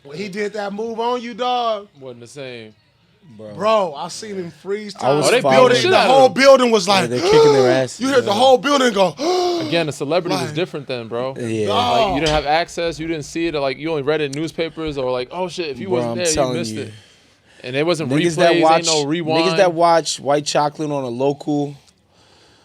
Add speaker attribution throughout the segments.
Speaker 1: When he did that move on you, dog.
Speaker 2: Wasn't the same.
Speaker 1: Bro, I seen him freeze time.
Speaker 3: was
Speaker 2: they
Speaker 3: following
Speaker 2: built the
Speaker 1: building,
Speaker 2: shit
Speaker 1: the
Speaker 2: out of
Speaker 1: whole
Speaker 2: him.
Speaker 1: building was like,
Speaker 3: they're kicking their ass.
Speaker 1: You heard the whole building go,
Speaker 2: Again, the celebrity was
Speaker 1: Like-
Speaker 2: different then, bro.
Speaker 3: Yeah.
Speaker 1: Dog.
Speaker 2: Like, you didn't have access. You didn't see it. Like, you only read it in newspapers or like, oh shit, if you
Speaker 3: Bro,
Speaker 2: wasn't
Speaker 3: I'm
Speaker 2: there, you
Speaker 3: telling
Speaker 2: missed
Speaker 3: you.
Speaker 2: it. And it wasn't
Speaker 3: Niggas
Speaker 2: replays.
Speaker 3: that watch,
Speaker 2: Ain't no rewind.
Speaker 3: niggas that watch White Chocolate on a local,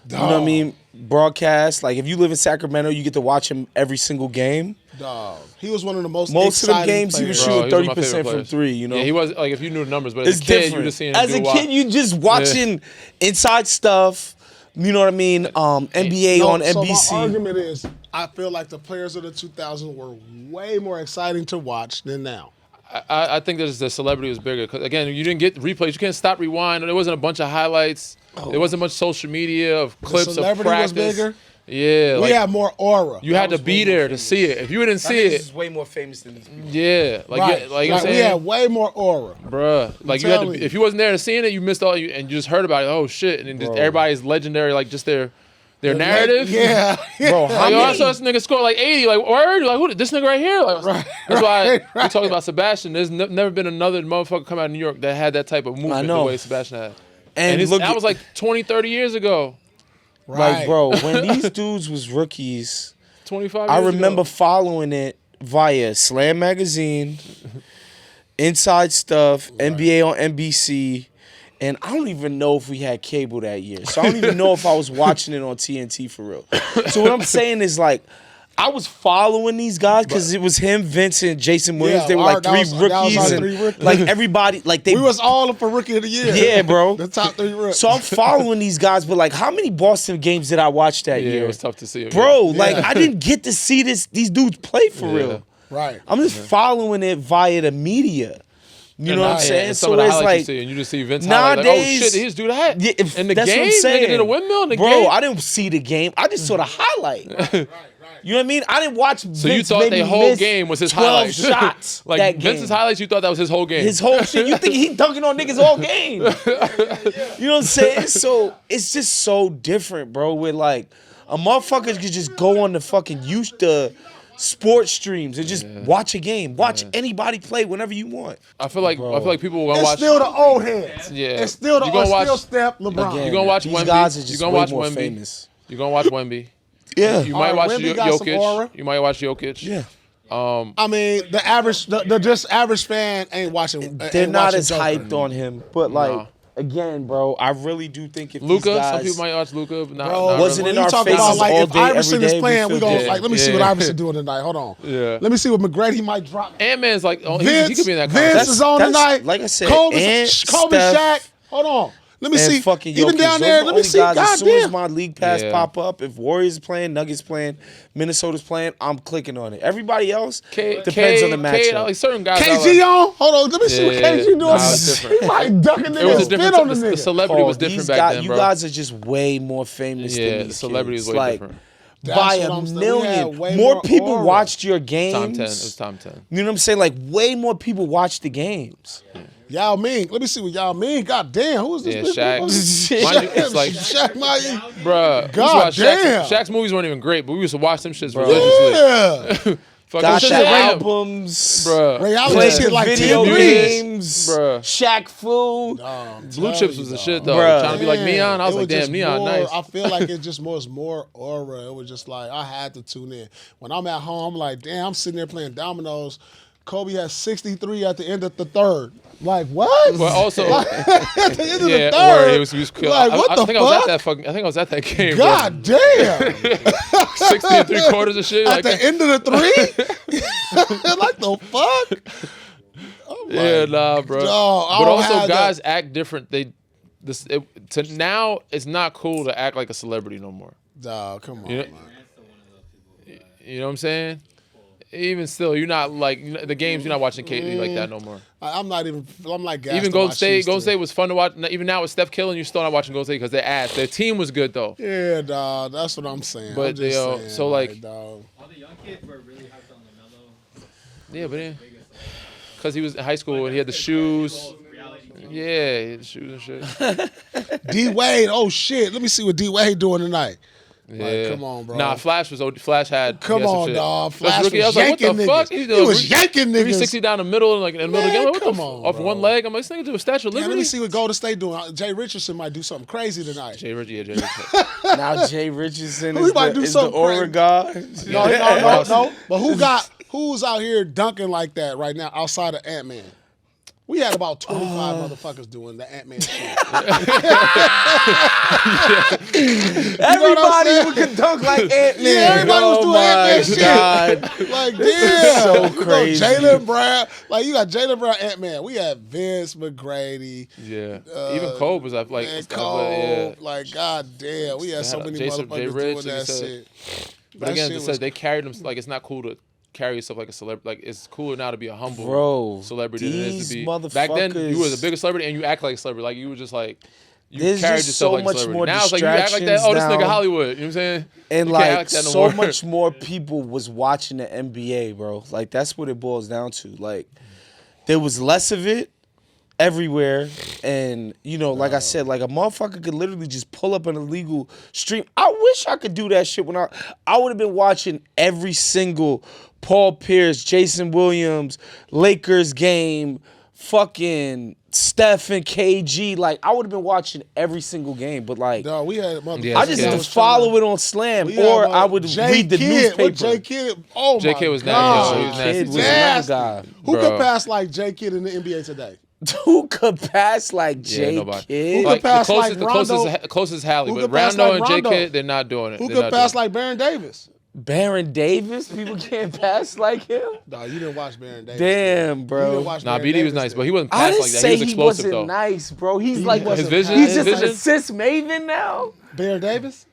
Speaker 3: you know what I mean, broadcast. Like if you live in Sacramento, you get to watch him every single game.
Speaker 1: dog. He was one of the most
Speaker 3: Most of the
Speaker 1: exciting
Speaker 3: games he was
Speaker 1: players.
Speaker 3: shooting
Speaker 2: Bro, he was my
Speaker 3: 30%
Speaker 2: favorite
Speaker 3: from
Speaker 2: players.
Speaker 3: 3. You know,
Speaker 2: Yeah, he was like if you knew the numbers, but
Speaker 3: it's
Speaker 2: as a kid,
Speaker 3: different.
Speaker 2: you just seen him
Speaker 3: As a kid, you just watching inside stuff. You know what I mean? NBA on NBC.
Speaker 1: So my argument is, I feel like the players of the 2000s were way more exciting to watch than now.
Speaker 2: I think the celebrity was bigger because again, you didn't get replays. You can't stop rewind. There wasn't a bunch of highlights. There wasn't much social media of clips of
Speaker 1: celebrity was
Speaker 2: practice.
Speaker 1: bigger.
Speaker 2: Yeah,
Speaker 1: We had more aura.
Speaker 2: you had to be there to see it. If you didn't see it,
Speaker 3: way more famous than these people.
Speaker 2: yeah,
Speaker 1: Right.
Speaker 2: like you know what I'm
Speaker 1: Like, we
Speaker 2: saying,
Speaker 1: had way more aura.
Speaker 2: bruh. Like you had to.
Speaker 1: telling you.
Speaker 2: If you wasn't there to seeing it, you missed all. And you just heard about it. Oh shit! And then just everybody's legendary. Like just their narrative.
Speaker 1: Yeah.
Speaker 3: Bro, how
Speaker 2: Like, oh, I
Speaker 3: many?
Speaker 2: saw this nigga score like 80. Like, word? Like, who? This nigga right here? Like, that's why we talking about Sebastian. There's never been another motherfucker come out of New York that had that type of movement the
Speaker 3: know.
Speaker 2: way Sebastian had.
Speaker 3: And
Speaker 2: And
Speaker 3: look,
Speaker 2: that was like 20, 30 years ago.
Speaker 3: like, bro, when these dudes was rookies,
Speaker 2: 25
Speaker 3: I
Speaker 2: years
Speaker 3: remember
Speaker 2: ago.
Speaker 3: following it via Slam Magazine, Inside Stuff, NBA on NBC, and I don't even know if we had cable that year. So I don't even know if I was watching it on TNT for real. So what I'm saying is like, I was following these guys because it was him, Vincent, Jason Williams.
Speaker 1: Yeah,
Speaker 3: they were like
Speaker 1: that
Speaker 3: three
Speaker 1: was- that was
Speaker 3: rookies,
Speaker 1: our
Speaker 3: and
Speaker 1: three rookies.
Speaker 3: like everybody, like they.
Speaker 1: We was all up for Rookie of the Year.
Speaker 3: Yeah, bro.
Speaker 1: The top 3 rookies.
Speaker 3: So I'm following these guys, but like, how many Boston games did I watch that
Speaker 2: Yeah,
Speaker 3: year?
Speaker 2: it was tough to see him.
Speaker 3: Bro, like I didn't get to see these dudes play for
Speaker 2: Yeah.
Speaker 3: real.
Speaker 1: Right.
Speaker 3: I'm just following it via the media. You know what I'm saying?
Speaker 2: Some of the
Speaker 3: it's
Speaker 2: highlights
Speaker 3: like
Speaker 2: you see, and you just see Vince highlight, like, oh
Speaker 3: nowadays-
Speaker 2: shit, he just do that.
Speaker 3: Yeah,
Speaker 2: in the
Speaker 3: that's
Speaker 2: game,
Speaker 3: what I'm saying.
Speaker 2: nigga did a windmill in the
Speaker 3: Bro,
Speaker 2: game.
Speaker 3: I didn't see the game. I just saw the highlight. You know what I mean? I didn't watch.
Speaker 2: So you thought their whole game was his
Speaker 3: 12
Speaker 2: highlights.
Speaker 3: shots.
Speaker 2: Like
Speaker 3: that
Speaker 2: Vince's
Speaker 3: game.
Speaker 2: highlights, you thought that was his whole game.
Speaker 3: His whole shit. You think he dunking on niggas all game? You know what I'm saying? So it's just so different, bro. With like a motherfucker could just go on the fucking sports streams and just watch a game, watch anybody play whenever you want.
Speaker 2: I feel like people will gonna
Speaker 1: It's
Speaker 2: watch.
Speaker 1: still the old heads.
Speaker 2: Yeah.
Speaker 1: It's still the
Speaker 2: You gonna watch-
Speaker 1: still Steph, LeBron.
Speaker 3: Again,
Speaker 2: You gonna watch
Speaker 3: these
Speaker 2: Wemby.
Speaker 3: guys are
Speaker 2: You
Speaker 3: just
Speaker 2: gonna
Speaker 3: way
Speaker 2: watch
Speaker 3: more
Speaker 2: Wemby.
Speaker 3: famous.
Speaker 2: You gonna watch Wemby.
Speaker 3: Yeah,
Speaker 2: You might watch
Speaker 1: Wemby got some aura.
Speaker 2: Jokic. You might watch Jokic.
Speaker 3: yeah.
Speaker 1: I mean, the just average fan ain't watching.
Speaker 3: They're
Speaker 1: ain't
Speaker 3: not
Speaker 1: watching
Speaker 3: as
Speaker 1: Joker.
Speaker 3: hyped on him, but like
Speaker 2: Nah.
Speaker 3: again, bro, I really do think if
Speaker 2: Luca.
Speaker 3: these guys,
Speaker 2: Some people might watch Luca. But not,
Speaker 1: Bro,
Speaker 2: not
Speaker 3: wasn't
Speaker 2: really.
Speaker 3: in
Speaker 1: when
Speaker 3: our
Speaker 1: you talk
Speaker 3: faces
Speaker 1: about like
Speaker 3: all
Speaker 1: if
Speaker 3: day,
Speaker 1: Iverson
Speaker 3: every
Speaker 1: is
Speaker 3: day,
Speaker 1: playing,
Speaker 3: we
Speaker 1: we
Speaker 3: feel
Speaker 1: gonna
Speaker 3: good.
Speaker 1: like let me see what
Speaker 2: Yeah.
Speaker 1: Iverson doing tonight. Hold on.
Speaker 2: Yeah.
Speaker 1: Let me see what McGrady might drop.
Speaker 2: Ant-Man's like, oh, he
Speaker 1: Vince,
Speaker 2: could be in that
Speaker 1: Vince
Speaker 2: conversation.
Speaker 1: is on
Speaker 3: That's-
Speaker 1: tonight.
Speaker 3: like I said,
Speaker 1: Kobe,
Speaker 3: Ant,
Speaker 1: Kobe,
Speaker 3: Steph,
Speaker 1: Shaq. Hold on. Let me
Speaker 3: and
Speaker 1: see.
Speaker 3: fucking
Speaker 1: Even
Speaker 3: Jokic.
Speaker 1: down
Speaker 3: Those
Speaker 1: there,
Speaker 3: are the
Speaker 1: let me
Speaker 3: only
Speaker 1: see.
Speaker 3: guys, as soon as
Speaker 1: Goddamn.
Speaker 3: my league pass
Speaker 2: Yeah.
Speaker 3: pop up, if Warriors playing, Nuggets playing, Minnesota's playing, I'm clicking on it. Everybody else depends on the matchup.
Speaker 2: Like certain guys.
Speaker 1: KG on? Hold on. Let me see what
Speaker 2: Yeah.
Speaker 1: KG doing.
Speaker 2: Nah, it's different.
Speaker 1: He might duck a nigga
Speaker 2: It was
Speaker 1: and
Speaker 2: a
Speaker 1: spit
Speaker 2: different.
Speaker 1: on the
Speaker 2: The
Speaker 1: nigga.
Speaker 2: celebrity was
Speaker 3: these
Speaker 2: different back
Speaker 3: guys,
Speaker 2: then,
Speaker 3: you
Speaker 2: bro.
Speaker 3: guys are just way more famous
Speaker 2: Yeah,
Speaker 3: than
Speaker 2: the
Speaker 3: these
Speaker 2: celebrity
Speaker 3: kids.
Speaker 2: is way
Speaker 3: like,
Speaker 2: different.
Speaker 1: That's
Speaker 3: by
Speaker 1: what
Speaker 3: a
Speaker 1: I'm saying. We had
Speaker 3: million.
Speaker 1: way
Speaker 3: More
Speaker 1: more
Speaker 3: people
Speaker 1: aura.
Speaker 3: watched your games.
Speaker 2: Time 10. It was time 10.
Speaker 3: You know what I'm saying? Like, way more people watched the games.
Speaker 1: Yao Ming. Let me see what Yao Ming. God damn. Who is this?
Speaker 2: Yeah,
Speaker 1: bitch?
Speaker 2: Shaq. Mind you, it's like,
Speaker 1: Shaq, my.
Speaker 2: bruh.
Speaker 1: God damn.
Speaker 2: Shaq's movies weren't even great, but we used to watch them shits religiously.
Speaker 1: Yeah.
Speaker 2: Fucking
Speaker 3: Got
Speaker 2: shit
Speaker 3: the
Speaker 2: out.
Speaker 3: albums.
Speaker 2: Bruh.
Speaker 1: Ray Allen
Speaker 3: Played
Speaker 1: just hit
Speaker 3: the
Speaker 1: like 10
Speaker 3: video
Speaker 2: threes.
Speaker 3: games.
Speaker 2: Bruh.
Speaker 3: Shaq Fu.
Speaker 2: Blue Chips was the shit, though.
Speaker 3: Bruh.
Speaker 2: Trying to be like Neon. I was
Speaker 1: It
Speaker 2: like,
Speaker 1: just
Speaker 2: damn, Neon,
Speaker 1: more,
Speaker 2: nice.
Speaker 1: I feel like it just was more aura. It was just like, I had to tune in. When I'm at home, I'm like, damn, I'm sitting there playing dominoes. Kobe has 63 at the end of the third. Like, what?
Speaker 2: But also,
Speaker 1: At the end of
Speaker 2: yeah,
Speaker 1: the
Speaker 2: where
Speaker 1: third.
Speaker 2: he was killed.
Speaker 1: Like, what
Speaker 2: I
Speaker 1: the
Speaker 2: think I was at
Speaker 1: fuck?
Speaker 2: that fucking. I think I was at that game.
Speaker 1: God damn.
Speaker 2: 60 and 3/4 and shit.
Speaker 1: At
Speaker 2: Like
Speaker 1: the
Speaker 2: that.
Speaker 1: end of the three? Like the fuck?
Speaker 2: Yeah, nah, bro.
Speaker 1: Dog, I
Speaker 2: but
Speaker 1: don't
Speaker 2: also,
Speaker 1: have
Speaker 2: guys act different. Now it's not cool to act like a celebrity no more.
Speaker 1: Dog, come on,
Speaker 2: You know,
Speaker 1: man.
Speaker 2: you know what I'm saying? Even still, you're not like the games. You're not watching KD like that no more.
Speaker 1: I'm not even, I'm like gassed
Speaker 2: Even
Speaker 1: to
Speaker 2: Golden
Speaker 1: watch
Speaker 2: State.
Speaker 1: Chiefs
Speaker 2: Golden
Speaker 1: too.
Speaker 2: State was fun to watch. Even now with Steph killing, you're still not watching Golden State because they're ass. Their team was good though.
Speaker 1: Yeah, dog, that's what I'm saying.
Speaker 2: But
Speaker 1: I'm just
Speaker 2: yo,
Speaker 1: saying,
Speaker 2: so, like-
Speaker 1: dog.
Speaker 4: All the young kids were really hyped on LaMelo.
Speaker 2: Yeah, but because he was in high school and he had the shoes. Yeah, he had the shoes and shit.
Speaker 1: D Wade, oh shit. Let me see what D Wade doing tonight. Like, come on, bro.
Speaker 2: Nah, Flash had.
Speaker 1: Come
Speaker 2: he had some
Speaker 1: on,
Speaker 2: shit.
Speaker 1: dog.
Speaker 2: That's
Speaker 1: Flash
Speaker 2: rookie. I
Speaker 1: was
Speaker 2: was like, what
Speaker 1: yanking
Speaker 2: the fuck?
Speaker 1: niggas. He was yanking niggas.
Speaker 2: 360 down the middle, like in the middle of the game. What
Speaker 1: come
Speaker 2: the
Speaker 1: on,
Speaker 2: off
Speaker 1: bro.
Speaker 2: one leg? I'm like, this nigga do a Statue of
Speaker 1: Man,
Speaker 2: Liberty.
Speaker 1: let me see what Golden State doing. Jay Richardson might do something crazy tonight.
Speaker 2: Jay Richardson.
Speaker 3: Now Jay Richardson
Speaker 1: We
Speaker 3: is
Speaker 1: might do
Speaker 3: the
Speaker 1: something
Speaker 3: Oregon.
Speaker 1: No. But who's out here dunking like that right now outside of Ant-Man? We had about 25 motherfuckers doing the Ant-Man shit.
Speaker 3: Everybody who can dunk like Ant-Man.
Speaker 1: Yeah, everybody was doing Ant-Man shit. Like, damn.
Speaker 3: So crazy.
Speaker 1: Jaylen Brown. Like, you got Jaylen Brown, Ant-Man. We had Vince McGrady.
Speaker 2: Yeah. Even Cole was like,
Speaker 1: And Cole. Like, god damn. We had so many motherfuckers doing that shit.
Speaker 2: But again, it says they carried them. Like, it's not cool to carry yourself like a celebrity. Like, it's cooler now to be a humble celebrity than it is to be. Back then, you were the biggest celebrity and you act like a celebrity. Like, you were just like, you
Speaker 3: There's
Speaker 2: carried
Speaker 3: just
Speaker 2: yourself
Speaker 3: so
Speaker 2: like
Speaker 3: much
Speaker 2: a celebrity.
Speaker 3: more
Speaker 2: Now it's like you act like that. Oh, this
Speaker 3: distractions
Speaker 2: nigga
Speaker 3: now.
Speaker 2: Hollywood. You know what I'm saying?
Speaker 3: And
Speaker 2: You can't
Speaker 3: like
Speaker 2: act that no
Speaker 3: so
Speaker 2: more.
Speaker 3: much more people was watching the NBA, bro. Like that's what it boils down to. Like there was less of it everywhere, and you know, like I said, like a motherfucker could literally just pull up an illegal stream. I wish I could do that shit when I would have been watching every single Paul Pierce, Jason Williams, Lakers game, fucking Steph and KG. Like I would have been watching every single game, but like
Speaker 1: Dog, we had
Speaker 2: Yeah,
Speaker 3: I just need to follow it on Slam, or I would read the newspaper.
Speaker 1: J Kidd, oh
Speaker 2: J
Speaker 1: my
Speaker 2: Kidd was
Speaker 1: God.
Speaker 2: nasty. He was nasty.
Speaker 3: Kid was
Speaker 1: Nasty.
Speaker 3: another guy.
Speaker 1: Who
Speaker 2: Bro.
Speaker 1: could pass like J Kidd in the NBA today?
Speaker 3: Who could pass like
Speaker 2: Yeah,
Speaker 3: J
Speaker 2: nobody.
Speaker 3: Kidd?
Speaker 1: Who
Speaker 2: Like,
Speaker 1: could pass
Speaker 2: the closest,
Speaker 1: like Rondo?
Speaker 2: the closest Hallie,
Speaker 1: Who
Speaker 2: but
Speaker 1: could pass
Speaker 2: Rondo
Speaker 1: like
Speaker 2: and J
Speaker 1: Rondo?
Speaker 2: Kidd, they're not doing it.
Speaker 1: Who
Speaker 2: They're
Speaker 1: could
Speaker 2: not
Speaker 1: pass
Speaker 2: doing
Speaker 1: like Baron Davis?
Speaker 3: Baron Davis? People can't pass like him?
Speaker 1: No, you didn't watch Baron Davis.
Speaker 3: Damn,
Speaker 1: You
Speaker 3: bro.
Speaker 1: didn't watch
Speaker 2: Nah,
Speaker 1: Baron
Speaker 2: BD was
Speaker 1: Davis
Speaker 2: nice,
Speaker 1: then.
Speaker 2: but he wasn't
Speaker 3: I
Speaker 2: pass
Speaker 3: didn't
Speaker 2: like that.
Speaker 3: say
Speaker 2: He was
Speaker 3: he
Speaker 2: explosive
Speaker 3: wasn't
Speaker 2: though.
Speaker 3: nice, bro. He's like
Speaker 1: wasn't
Speaker 2: His vision,
Speaker 3: he's
Speaker 2: his
Speaker 3: just an
Speaker 2: vision.
Speaker 3: assist maven now.
Speaker 1: Baron Davis?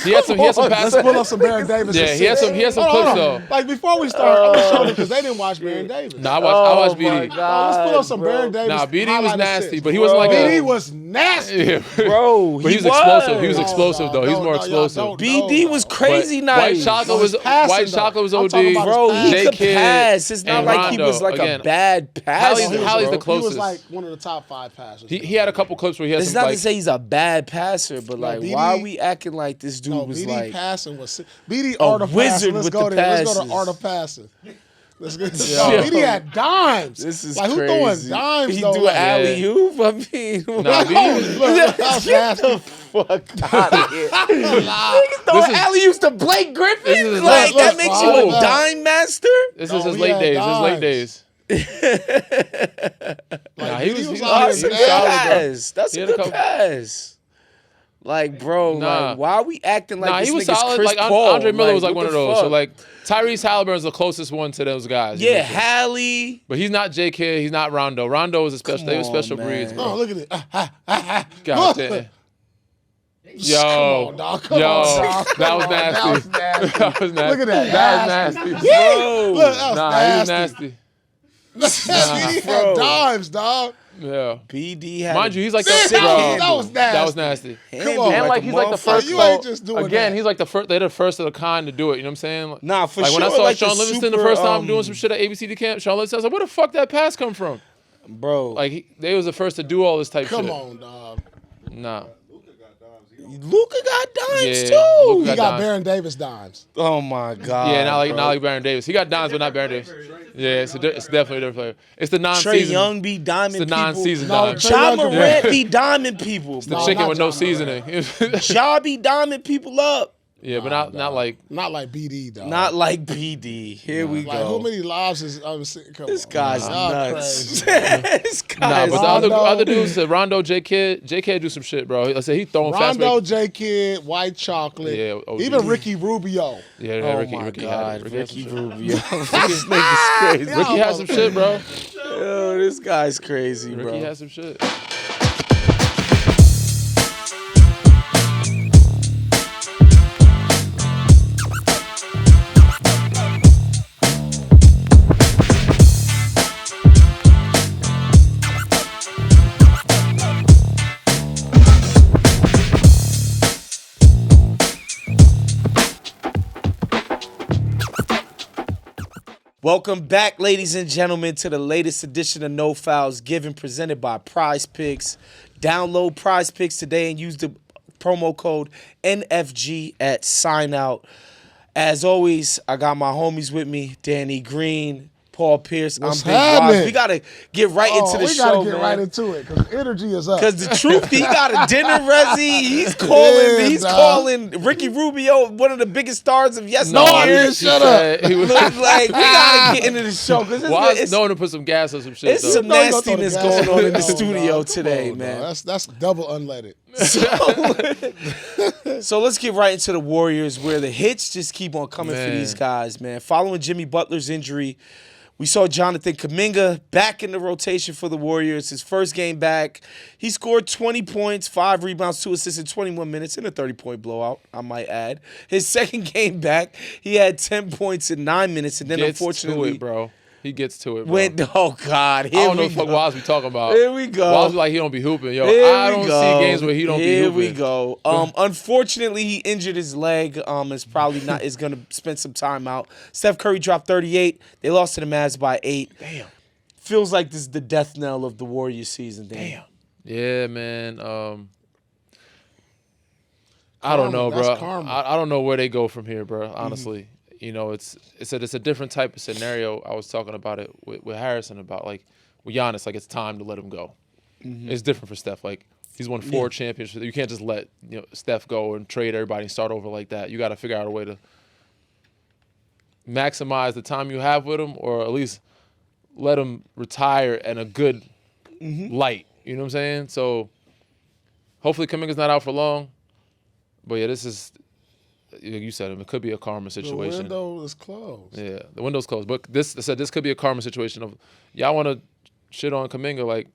Speaker 2: He had some
Speaker 3: Come on,
Speaker 2: passes.
Speaker 1: Let's pull up some Baron Davis.
Speaker 2: Yeah, he had some
Speaker 1: Hold
Speaker 2: clips
Speaker 1: on.
Speaker 2: though.
Speaker 1: Like before we start, I'm gonna show them because they didn't watch Baron Davis.
Speaker 2: Nah, I watched
Speaker 3: my
Speaker 2: BD.
Speaker 3: God,
Speaker 1: Let's pull up some
Speaker 3: bro.
Speaker 1: Baron Davis.
Speaker 2: Nah, BD was
Speaker 1: highlight
Speaker 2: nasty,
Speaker 1: assists.
Speaker 2: but he wasn't like
Speaker 1: BD
Speaker 2: a.
Speaker 1: was nasty.
Speaker 2: Yeah.
Speaker 3: Bro,
Speaker 2: But he was
Speaker 3: was
Speaker 2: explosive. He was
Speaker 1: No,
Speaker 2: explosive though. He's
Speaker 1: no,
Speaker 2: more
Speaker 1: no, y'all
Speaker 2: explosive.
Speaker 1: don't.
Speaker 3: BD was
Speaker 1: But
Speaker 3: crazy
Speaker 2: White
Speaker 3: nice.
Speaker 2: Chocolate
Speaker 1: his
Speaker 2: was
Speaker 1: passing,
Speaker 2: White
Speaker 1: though.
Speaker 2: Chocolate was
Speaker 1: I'm
Speaker 2: OD.
Speaker 1: talking about his
Speaker 3: Bro,
Speaker 1: passing.
Speaker 3: he could
Speaker 2: J-Kid
Speaker 3: pass. It's not
Speaker 2: and
Speaker 3: like he was
Speaker 2: Rondo.
Speaker 3: like
Speaker 2: Again,
Speaker 3: a bad passer.
Speaker 2: Hallie's the
Speaker 3: bro.
Speaker 1: He was
Speaker 2: closest.
Speaker 1: like one of the top 5 passers.
Speaker 2: He had a couple clips where he had
Speaker 3: It's
Speaker 2: some
Speaker 3: not
Speaker 2: like.
Speaker 3: to say he's a bad passer, but like,
Speaker 1: BD
Speaker 3: why are we acting like this dude
Speaker 1: No,
Speaker 3: was
Speaker 1: BD
Speaker 3: like
Speaker 1: passing was BD
Speaker 3: a
Speaker 1: art of
Speaker 3: wizard
Speaker 1: passing. Let's
Speaker 3: with
Speaker 1: go
Speaker 3: the
Speaker 1: there. Let's go
Speaker 3: passes.
Speaker 1: to art of passing. Let's go.
Speaker 3: Yo.
Speaker 1: BD had dimes.
Speaker 3: This is
Speaker 1: like who
Speaker 3: crazy.
Speaker 1: throwing dimes?
Speaker 3: He
Speaker 1: though?
Speaker 3: do an
Speaker 1: Like,
Speaker 3: alley oop. I mean,
Speaker 2: Nah, BD.
Speaker 1: Look, that was
Speaker 3: get
Speaker 1: nasty.
Speaker 3: the fuck out of here. Niggas throwing alley oops to Blake Griffin.
Speaker 2: This is
Speaker 3: Like
Speaker 2: look,
Speaker 3: that makes you
Speaker 1: look.
Speaker 3: a dime master.
Speaker 2: This
Speaker 1: No,
Speaker 2: is his
Speaker 1: he
Speaker 2: late
Speaker 1: had
Speaker 2: days. His late
Speaker 1: dimes.
Speaker 2: days. Nah, he was
Speaker 1: was
Speaker 2: he
Speaker 1: out here
Speaker 2: was
Speaker 3: That's a
Speaker 1: nasty.
Speaker 3: good
Speaker 2: solid, bro.
Speaker 3: pass. That's
Speaker 2: He
Speaker 3: a
Speaker 2: had a
Speaker 3: good
Speaker 2: couple-
Speaker 3: pass. Like, bro,
Speaker 2: Nah.
Speaker 3: like, why are we acting like
Speaker 2: Nah,
Speaker 3: this
Speaker 2: he was
Speaker 3: nigga's
Speaker 2: solid.
Speaker 3: Chris
Speaker 2: Like
Speaker 3: Paul?
Speaker 2: Andre Miller was like
Speaker 3: what
Speaker 2: one of
Speaker 3: the
Speaker 2: those. So
Speaker 3: fuck?
Speaker 2: like Tyrese Halliburton's the closest one to those guys.
Speaker 3: yeah, Hallie.
Speaker 2: But he's not J Kidd. He's not Rondo. Rondo was a special.
Speaker 3: Come
Speaker 2: They were
Speaker 3: on,
Speaker 2: special
Speaker 3: man.
Speaker 2: breeds,
Speaker 1: Oh,
Speaker 2: bro.
Speaker 1: look at it.
Speaker 2: God
Speaker 1: Look.
Speaker 2: damn.
Speaker 1: Come
Speaker 2: Yo,
Speaker 1: on, dog. Come
Speaker 2: yo,
Speaker 1: on, dog.
Speaker 2: that was
Speaker 1: Come on,
Speaker 2: nasty.
Speaker 1: That was nasty.
Speaker 2: That was nasty.
Speaker 1: Look at that.
Speaker 2: That was
Speaker 1: Nasty.
Speaker 2: nasty.
Speaker 3: Bro.
Speaker 1: Look, that was
Speaker 2: Nah, he was
Speaker 1: nasty.
Speaker 2: nasty.
Speaker 1: BD
Speaker 3: bro.
Speaker 1: had dimes, dog.
Speaker 2: Yeah.
Speaker 3: BD had
Speaker 2: Mind you, he's like the
Speaker 1: Sick
Speaker 2: bro.
Speaker 1: handle. That was nasty.
Speaker 2: That was nasty.
Speaker 3: handle
Speaker 1: on.
Speaker 2: And like
Speaker 3: a
Speaker 2: he's like the
Speaker 3: motherfucker.
Speaker 2: first.
Speaker 1: You ain't just doing
Speaker 2: again,
Speaker 1: that.
Speaker 2: he's like the first. They're the first of the kind to do it. You know what I'm saying?
Speaker 3: Nah, for
Speaker 2: like
Speaker 3: sure.
Speaker 2: when I saw
Speaker 3: like
Speaker 2: Sean
Speaker 3: the
Speaker 2: Livingston the
Speaker 3: super,
Speaker 2: first time doing some shit at ABCD camp, Sean Livingston, I was like, where the fuck that pass come from?
Speaker 3: bro.
Speaker 2: Like they was the first to do all this type
Speaker 1: Come
Speaker 2: shit.
Speaker 1: on, dog.
Speaker 2: Nah.
Speaker 3: Luka got dimes
Speaker 2: Yeah,
Speaker 3: too.
Speaker 2: Luka
Speaker 1: He got
Speaker 2: dimes.
Speaker 1: Baron Davis dimes.
Speaker 3: Oh my god.
Speaker 2: Yeah, not
Speaker 3: bro.
Speaker 2: like Baron Davis. He got dimes, but not Baron Davis. Yeah, it's definitely a different player. It's the
Speaker 3: Trey
Speaker 2: non-season.
Speaker 3: Young be diamond
Speaker 2: It's the
Speaker 3: people.
Speaker 2: non-season
Speaker 1: No,
Speaker 2: dime.
Speaker 1: Trey
Speaker 3: Ja
Speaker 1: Young-
Speaker 3: Morant
Speaker 2: Yeah.
Speaker 3: be diamond people.
Speaker 2: The
Speaker 3: bro.
Speaker 1: No,
Speaker 2: chicken
Speaker 1: not
Speaker 2: with no
Speaker 1: John
Speaker 2: seasoning.
Speaker 3: Ja be diamond people up.
Speaker 2: Yeah, but not like.
Speaker 1: Not like BD, dog.
Speaker 3: Not like BD. Here we
Speaker 1: like
Speaker 3: go.
Speaker 1: who many lives is come
Speaker 3: This
Speaker 1: on,
Speaker 3: guy's
Speaker 1: y'all
Speaker 3: nuts.
Speaker 1: crazy.
Speaker 3: This
Speaker 2: Nah,
Speaker 3: guy's
Speaker 2: but the
Speaker 1: Rondo.
Speaker 2: other dudes said Rondo, J Kidd do some shit, bro. I said he throwing fast
Speaker 1: Rondo,
Speaker 2: break.
Speaker 1: J Kidd, White Chocolate,
Speaker 2: Yeah, OD.
Speaker 1: even Ricky Rubio.
Speaker 2: Yeah,
Speaker 3: Oh
Speaker 2: Ricky,
Speaker 3: my
Speaker 2: Ricky
Speaker 3: god,
Speaker 2: had it. Ricky
Speaker 3: Ricky
Speaker 2: had some
Speaker 3: Rubio. This nigga's crazy.
Speaker 2: shit. Ricky had some shit, bro.
Speaker 3: Yo, this guy's crazy, bro.
Speaker 2: Ricky had some shit.
Speaker 3: Welcome back, ladies and gentlemen, to the latest edition of No Fouls Given, presented by PrizePicks. Download PrizePicks today and use the promo code NFG at sign out. As always, I got my homies with me, Danny Green, Paul Pierce.
Speaker 1: What's
Speaker 3: I'm Big
Speaker 1: happening?
Speaker 3: Ross. We got to get right into the show, man.
Speaker 1: We got to get right into it because energy is up.
Speaker 3: Because the truth, he got a dinner resi. He's calling Ricky Rubio one of the biggest stars of yesteryear.
Speaker 1: Shut up.
Speaker 2: He was
Speaker 3: Like, we got to get into the show.
Speaker 2: It's known to put some gas on some shit,
Speaker 3: It's
Speaker 2: though.
Speaker 3: some nastiness going on in the studio today, man.
Speaker 1: That's double unleaded.
Speaker 3: So let's get right into the Warriors, where the hits just keep on coming for these guys, man. Following Jimmy Butler's injury, we saw Jonathan Kuminga back in the rotation for the Warriors. His first game back, he scored 20 points, 5 rebounds, 2 assists in 21 minutes in a 30-point blowout, I might add. His second game back, he had 10 points in 9 minutes, and then unfortunately,
Speaker 2: to it, bro. He gets to it, bro.
Speaker 3: Oh, God.
Speaker 2: I don't know what the fuck Waz be talking about.
Speaker 3: Here we go.
Speaker 2: Waz be like, he don't be hooping. Yo, I don't see games where he don't be hooping.
Speaker 3: Here we go. Unfortunately, he injured his leg. Is going to spend some time out. Steph Curry dropped 38. They lost to the Mavs by 8.
Speaker 2: Damn.
Speaker 3: Feels like this is the death knell of the Warriors season. Damn.
Speaker 2: Yeah, man. I don't know, bro. I don't know where they go from here, bro, honestly. You know, it's a different type of scenario. I was talking about it with Harrison about, like, with Giannis, like, it's time to let him go. It's different for Steph. Like, he's won 4 championships. You can't just let Steph go and trade everybody and start over like that. You got to figure out a way to maximize the time you have with him, or at least let him retire in a good light. You know what I'm saying? So hopefully Kuminga's not out for long. But yeah, this is, you said it could be a karma situation.
Speaker 1: The window is closed.
Speaker 2: Yeah, the window's closed. But this could be a karma situation of, y'all want to shit on Kuminga, like,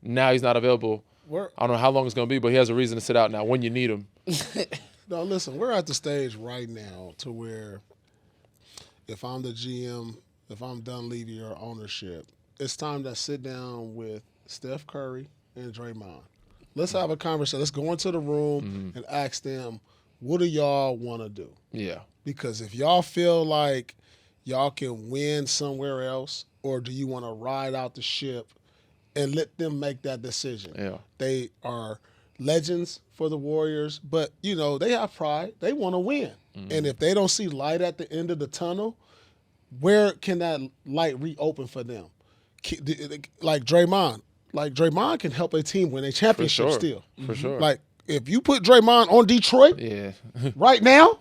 Speaker 2: now he's not available. I don't know how long it's going to be, but he has a reason to sit out now when you need him.
Speaker 1: No, listen, we're at the stage right now to where if I'm the GM, if I'm done leading your ownership, it's time to sit down with Steph Curry and Draymond. Let's have a conversation. Let's go into the room and ask them, what do y'all want to do?
Speaker 2: Yeah.
Speaker 1: Because if y'all feel like y'all can win somewhere else, or do you want to ride out the ship and let them make that decision?
Speaker 2: Yeah.
Speaker 1: They are legends for the Warriors, but, they have pride. They want to win. And if they don't see light at the end of the tunnel, where can that light reopen for them? Like Draymond. Like, Draymond can help a team win a championship still.
Speaker 2: For sure.
Speaker 1: Like, if you put Draymond on Detroit right now,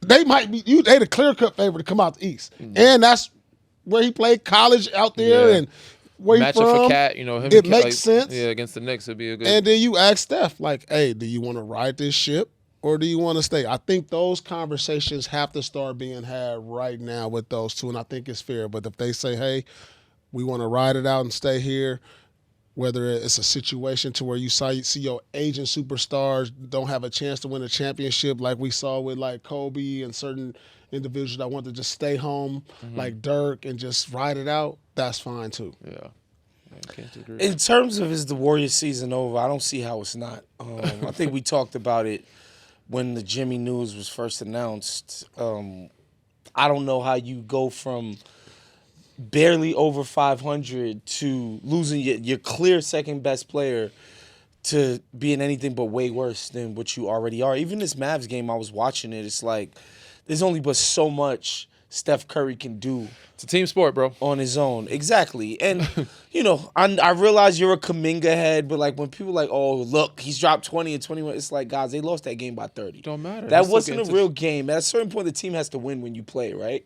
Speaker 1: they might be they the clear-cut favorite to come out the East. And that's where he played college out there and where he's from.
Speaker 2: Matchup for Cat, him
Speaker 1: it makes sense.
Speaker 2: Yeah, against the Knicks, it'd be a good.
Speaker 1: And then you ask Steph, like, hey, do you want to ride this ship or do you want to stay? I think those conversations have to start being had right now with those two, and I think it's fair. But if they say, hey, we want to ride it out and stay here, whether it's a situation to where you see your aging superstars don't have a chance to win a championship like we saw with, like, Kobe and certain individuals that want to just stay home, like Dirk, and just ride it out, that's fine too.
Speaker 2: Yeah. I can't agree.
Speaker 3: In terms of, is the Warriors season over, I don't see how it's not. I think we talked about it when the Jimmy news was first announced. I don't know how you go from barely over 500 to losing your clear second best player to being anything but way worse than what you already are. Even this Mavs game, I was watching it. It's like there's only but so much Steph Curry can do.
Speaker 2: It's a team sport, bro.
Speaker 3: On his own. Exactly. And, I realize you're a Kuminga head, but, like, when people are like, oh, look, he's dropped 20 and 21, it's like, guys, they lost that game by 30.
Speaker 2: Don't matter.
Speaker 3: That wasn't a real game. At a certain point, the team has to win when you play, right?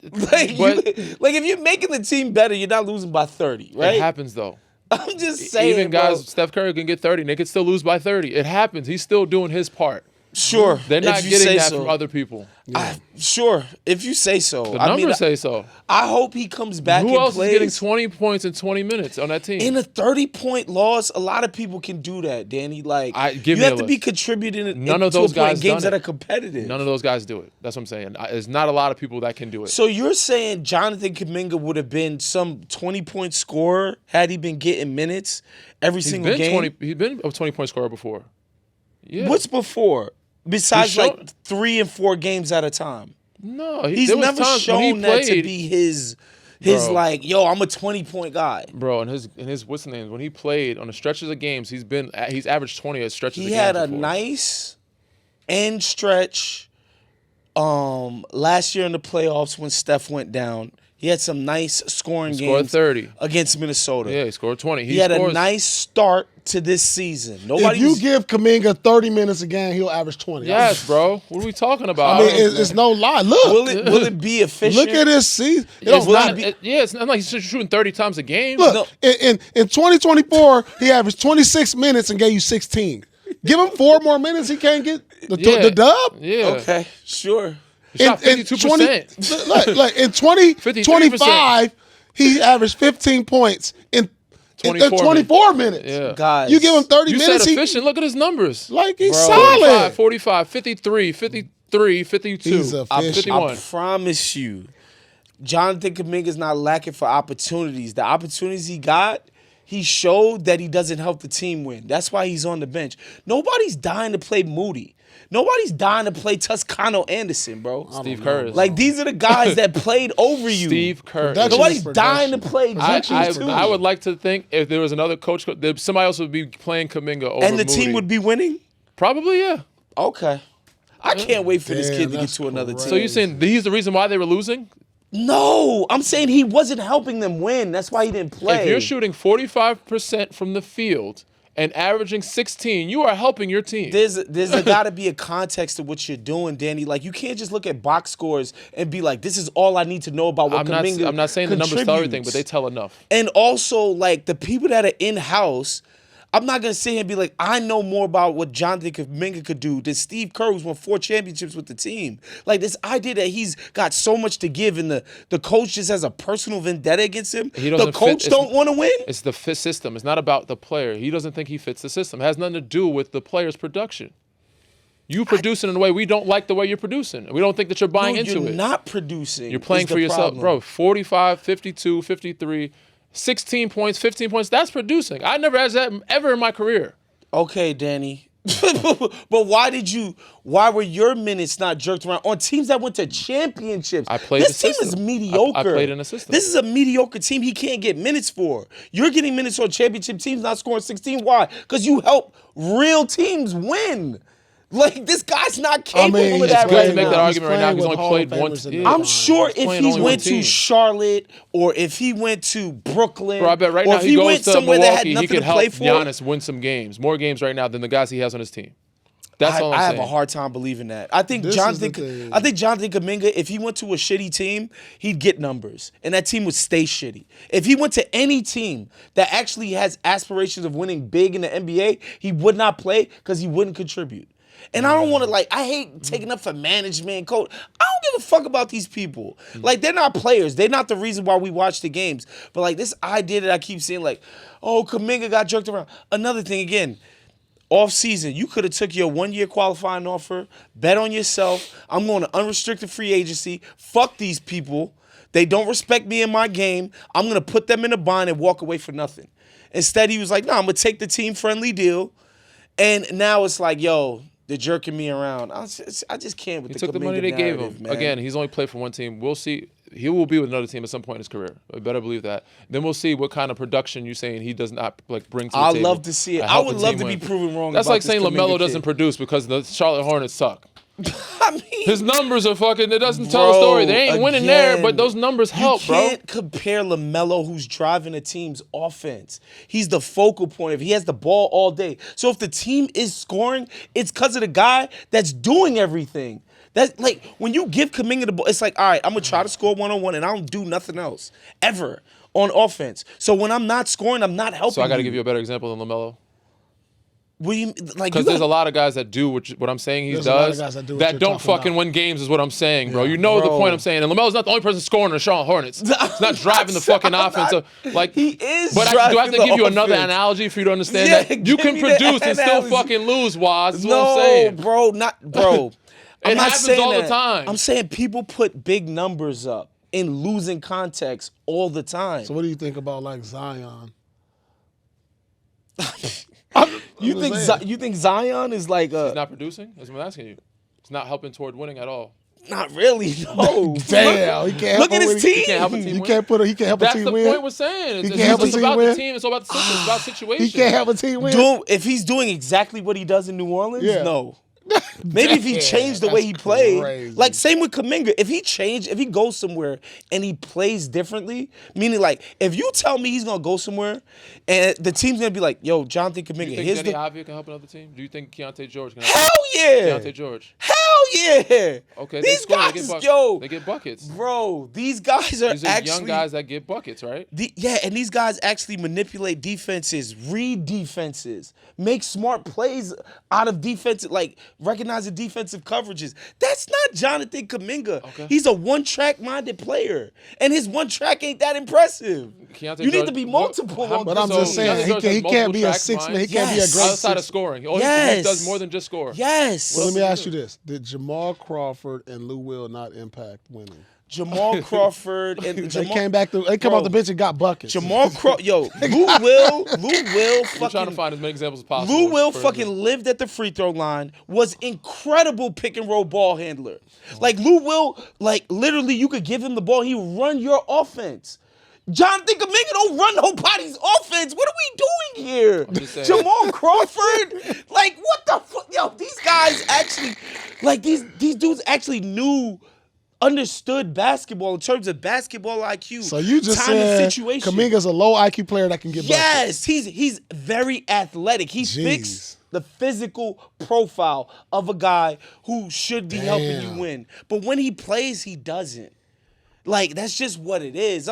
Speaker 3: Like, if you're making the team better, you're not losing by 30, right?
Speaker 2: It happens, though.
Speaker 3: I'm just saying,
Speaker 2: even guys, Steph Curry can get 30, and they can still lose by 30. It happens. He's still doing his part.
Speaker 3: Sure.
Speaker 2: They're not getting that from other people.
Speaker 3: Sure, if you say so.
Speaker 2: The numbers say so.
Speaker 3: I hope he comes back and plays.
Speaker 2: Who else is getting 20 points in 20 minutes on that team?
Speaker 3: In a 30-point loss, a lot of people can do that, Danny. Like, you have to be contributing
Speaker 2: None of those guys
Speaker 3: in games that are competitive.
Speaker 2: None of those guys do it. That's what I'm saying. There's not a lot of people that can do it.
Speaker 3: So you're saying Jonathan Kuminga would have been some 20-point scorer had he been getting minutes every single game?
Speaker 2: He's been a 20-point scorer before. Yeah.
Speaker 3: What's before? Besides, like, 3 and 4 games at a time.
Speaker 2: No,
Speaker 3: he's never shown that to be his His like, yo, I'm a 20-point guy.
Speaker 2: Bro, and his what's the name? When he played on the stretches of games, he's averaged 20 at stretches of games.
Speaker 3: He had a
Speaker 2: before.
Speaker 3: nice end stretch last year in the playoffs when Steph went down. He had some nice scoring games
Speaker 2: 30
Speaker 3: against Minnesota.
Speaker 2: Yeah, he scored 20.
Speaker 3: He had a nice start to this season.
Speaker 1: If you give Kuminga 30 minutes a game, he'll average 20.
Speaker 2: Yes, bro. What are we talking about?
Speaker 1: I mean, it's no lie. Look.
Speaker 3: Will it be efficient?
Speaker 1: Look at this season.
Speaker 2: It's not like he's shooting 30 times a game.
Speaker 1: Look, in 2024, he averaged 26 minutes and gave you 16. Give him 4 more minutes, he can't get the dub?
Speaker 2: Yeah.
Speaker 3: Okay, sure.
Speaker 2: He shot 52%.
Speaker 1: Like in 2025, he averaged 15 points in 24 minutes.
Speaker 2: Yeah.
Speaker 3: Guys,
Speaker 1: you give him 30 minutes.
Speaker 2: You said efficient. Look at his numbers.
Speaker 1: Like, he's solid.
Speaker 2: 45, 53, 53, 52,
Speaker 1: He's efficient.
Speaker 2: 51.
Speaker 3: I promise you, Jonathan Kuminga's not lacking for opportunities. The opportunities he got, he showed that he doesn't help the team win. That's why he's on the bench. Nobody's dying to play Moody. Nobody's dying to play Toscano Anderson, bro.
Speaker 2: Steve Kerr.
Speaker 3: Like, these are the guys that played over you.
Speaker 2: Steve Kerr.
Speaker 3: Nobody's dying to play
Speaker 2: I would like to think if there was another coach, somebody else would be playing Kuminga over
Speaker 3: and the
Speaker 2: Moody.
Speaker 3: team would be winning?
Speaker 2: Probably, yeah.
Speaker 3: Okay. I can't wait for this kid to get to another team.
Speaker 2: So you're saying he's the reason why they were losing?
Speaker 3: No, I'm saying he wasn't helping them win. That's why he didn't play.
Speaker 2: If you're shooting 45% from the field and averaging 16, you are helping your team.
Speaker 3: There's got to be a context to what you're doing, Danny. Like, you can't just look at box scores and be like, this is all I need to know about what Kuminga
Speaker 2: I'm not saying the numbers tell everything, but they tell enough.
Speaker 3: And also, like, the people that are in-house, I'm not going to sit here and be like, I know more about what Jonathan Kuminga could do than Steve Kerr, who's won 4 championships with the team. Like, this idea that he's got so much to give and the coach just has a personal vendetta against him. The coach don't want to win?
Speaker 2: It's the system. It's not about the player. He doesn't think he fits the system. It has nothing to do with the player's production. You producing in a way we don't like the way you're producing. We don't think that you're buying into it.
Speaker 3: You're not producing.
Speaker 2: You're playing for yourself. Bro, 45, 52, 53, 16 points, 15 points. That's producing. I never had that ever in my career.
Speaker 3: Okay, Danny. But why were your minutes not jerked around on teams that went to championships? This team is mediocre.
Speaker 2: I played in a system.
Speaker 3: This is a mediocre team he can't get minutes for. You're getting minutes on championship teams not scoring 16. Why? Because you help real teams win. Like, this guy's not capable of that
Speaker 2: it's good
Speaker 3: right
Speaker 2: to make
Speaker 3: now.
Speaker 2: that argument right now because he's only played once.
Speaker 3: I'm sure if he went to Charlotte or if he went to Brooklyn,
Speaker 2: bro, I bet right
Speaker 3: or
Speaker 2: now
Speaker 3: if
Speaker 2: he
Speaker 3: he
Speaker 2: goes
Speaker 3: went
Speaker 2: to
Speaker 3: somewhere that had
Speaker 2: Milwaukee,
Speaker 3: nothing
Speaker 2: he could
Speaker 3: to
Speaker 2: help
Speaker 3: play for.
Speaker 2: Giannis win some games, more games right now than the guys he has on his team. That's all I'm saying.
Speaker 3: I have a hard time believing that. I think Jonathan Kuminga, if he went to a shitty team, he'd get numbers, and that team would stay shitty. If he went to any team that actually has aspirations of winning big in the NBA, he would not play because he wouldn't contribute. And I don't want to, I hate taking up for management, coach. I don't give a fuck about these people. Like, they're not players. They're not the reason why we watch the games. But, this idea that I keep seeing, Kuminga got jerked around. Another thing, again, off season, you could have took your 1-year qualifying offer, bet on yourself. I'm going to unrestricted free agency. Fuck these people. They don't respect me in my game. I'm going to put them in a bind and walk away for nothing. Instead, he was like, no, I'm going to take the team-friendly deal. And now it's like, yo, they're jerking me around. I just can't with the Kuminga narrative, man. He took the money they gave him.
Speaker 2: Man. Again, he's only played for one team. We'll see. He will be with another team at some point in his career. I better believe that. Then we'll see what kind of production you're saying he does not bring to the table.
Speaker 3: I'd love to see it. I would love to be proven wrong.
Speaker 2: That's like saying LaMelo doesn't produce because the Charlotte Hornets suck.
Speaker 3: I mean,
Speaker 2: his numbers are fucking. It doesn't tell a story. They ain't winning there, but those numbers help, bro.
Speaker 3: You can't compare LaMelo, who's driving a team's offense. He's the focal point of it. He has the ball all day. So if the team is scoring, it's because of the guy that's doing everything. That's like when you give Kuminga the ball, it's like, all right, I'm gonna try to score 1-on-1, and I don't do nothing else ever on offense. So when I'm not scoring, I'm not helping.
Speaker 2: So I got to give you a better example than LaMelo.
Speaker 3: Because
Speaker 2: there's a lot of guys that do what I'm saying he does that don't fucking win games is what I'm saying, bro. You know the point I'm saying. And LaMelo's not the only person scoring in the Charlotte Hornets. He's not driving the fucking offense.
Speaker 3: He is.
Speaker 2: But do I have to give you another analogy for you to understand that you can produce and still fucking lose, Waz? That's what I'm saying.
Speaker 3: Bro.
Speaker 2: It happens all the time.
Speaker 3: I'm saying people put big numbers up in losing context all the time.
Speaker 1: So what do you think about Zion?
Speaker 3: You think Zion is like
Speaker 2: He's not producing? That's what I'm asking you. He's not helping toward winning at all.
Speaker 3: Not really, no.
Speaker 1: Damn, he can't
Speaker 3: Look
Speaker 1: help
Speaker 3: at his team.
Speaker 2: He can't help a team
Speaker 1: He
Speaker 2: win.
Speaker 1: can't put. He can't help a
Speaker 2: That's
Speaker 1: team
Speaker 2: the
Speaker 1: win.
Speaker 2: point we're saying.
Speaker 1: He can't help a
Speaker 2: It's
Speaker 1: team
Speaker 2: about
Speaker 1: win.
Speaker 2: the team. It's all about the system. It's about situation.
Speaker 1: He can't help a team win.
Speaker 3: If he's doing exactly what he does in New Orleans,
Speaker 1: Yeah.
Speaker 3: no. Maybe if he changed the way he
Speaker 1: that's
Speaker 3: played,
Speaker 1: crazy.
Speaker 3: like same with Kuminga. If he goes somewhere and he plays differently, meaning like if you tell me he's gonna go somewhere and the team's gonna be like, "Yo, Jonathan
Speaker 2: Do
Speaker 3: Kuminga,
Speaker 2: you think
Speaker 3: here's
Speaker 2: Jenny
Speaker 3: the
Speaker 2: Avia can help another team? Do you think Keontae George can help?
Speaker 3: hell yeah,
Speaker 2: Keontae George.
Speaker 3: hell yeah."
Speaker 2: Okay,
Speaker 3: these
Speaker 2: they
Speaker 3: guys,
Speaker 2: they get buckets.
Speaker 3: bro, these guys are
Speaker 2: These are
Speaker 3: actually
Speaker 2: young guys that get buckets, right?
Speaker 3: and these guys actually manipulate defenses, read defenses, make smart plays out of defensive, like recognizing defensive coverages. That's not Jonathan Kuminga.
Speaker 2: Okay.
Speaker 3: He's a one-track minded player, and his one track ain't that impressive.
Speaker 2: Keontae
Speaker 3: You need
Speaker 2: George-
Speaker 3: to be
Speaker 2: what-
Speaker 3: multiple.
Speaker 2: how-
Speaker 3: on
Speaker 1: But I'm
Speaker 3: this
Speaker 1: just
Speaker 3: team.
Speaker 2: Keontae
Speaker 1: saying
Speaker 2: George
Speaker 1: he
Speaker 2: has
Speaker 1: can't be a
Speaker 2: multiple
Speaker 1: six
Speaker 2: track
Speaker 1: man. He can't be a
Speaker 3: Yes.
Speaker 1: great
Speaker 2: outside of
Speaker 1: six.
Speaker 2: scoring.
Speaker 3: Yes.
Speaker 2: He does more than just score.
Speaker 3: Yes.
Speaker 1: So let me ask you this: did Jamal Crawford and Lou Will not impact winning?
Speaker 3: Jamal Crawford and
Speaker 1: They
Speaker 3: Jamal,
Speaker 1: came back. They come
Speaker 3: Bro.
Speaker 1: off the bench and got buckets.
Speaker 3: Jamal Crawford. Yo, Lou Will
Speaker 2: We're trying to
Speaker 3: fucking.
Speaker 2: find as many examples as possible.
Speaker 3: Lou Will
Speaker 2: for-
Speaker 3: fucking lived at the free throw line, was incredible pick and roll ball handler. Like Lou Will, like literally you could give him the ball, he would run your offense. Jonathan Kuminga don't run nobody's offense. What are we doing here?
Speaker 2: just saying.
Speaker 3: Jamal Crawford, like what the fuck? Yo, these guys actually, like these dudes actually understood basketball in terms of basketball IQ.
Speaker 1: So you just
Speaker 3: time and
Speaker 1: said
Speaker 3: situation.
Speaker 1: Kuminga's a low IQ player that can get buckets.
Speaker 3: Yes, he's very athletic. He
Speaker 1: Jeez.
Speaker 3: fits the physical profile of a guy who should be helping you
Speaker 1: Damn.
Speaker 3: win. But when he plays, he doesn't. Like, that's just what it is.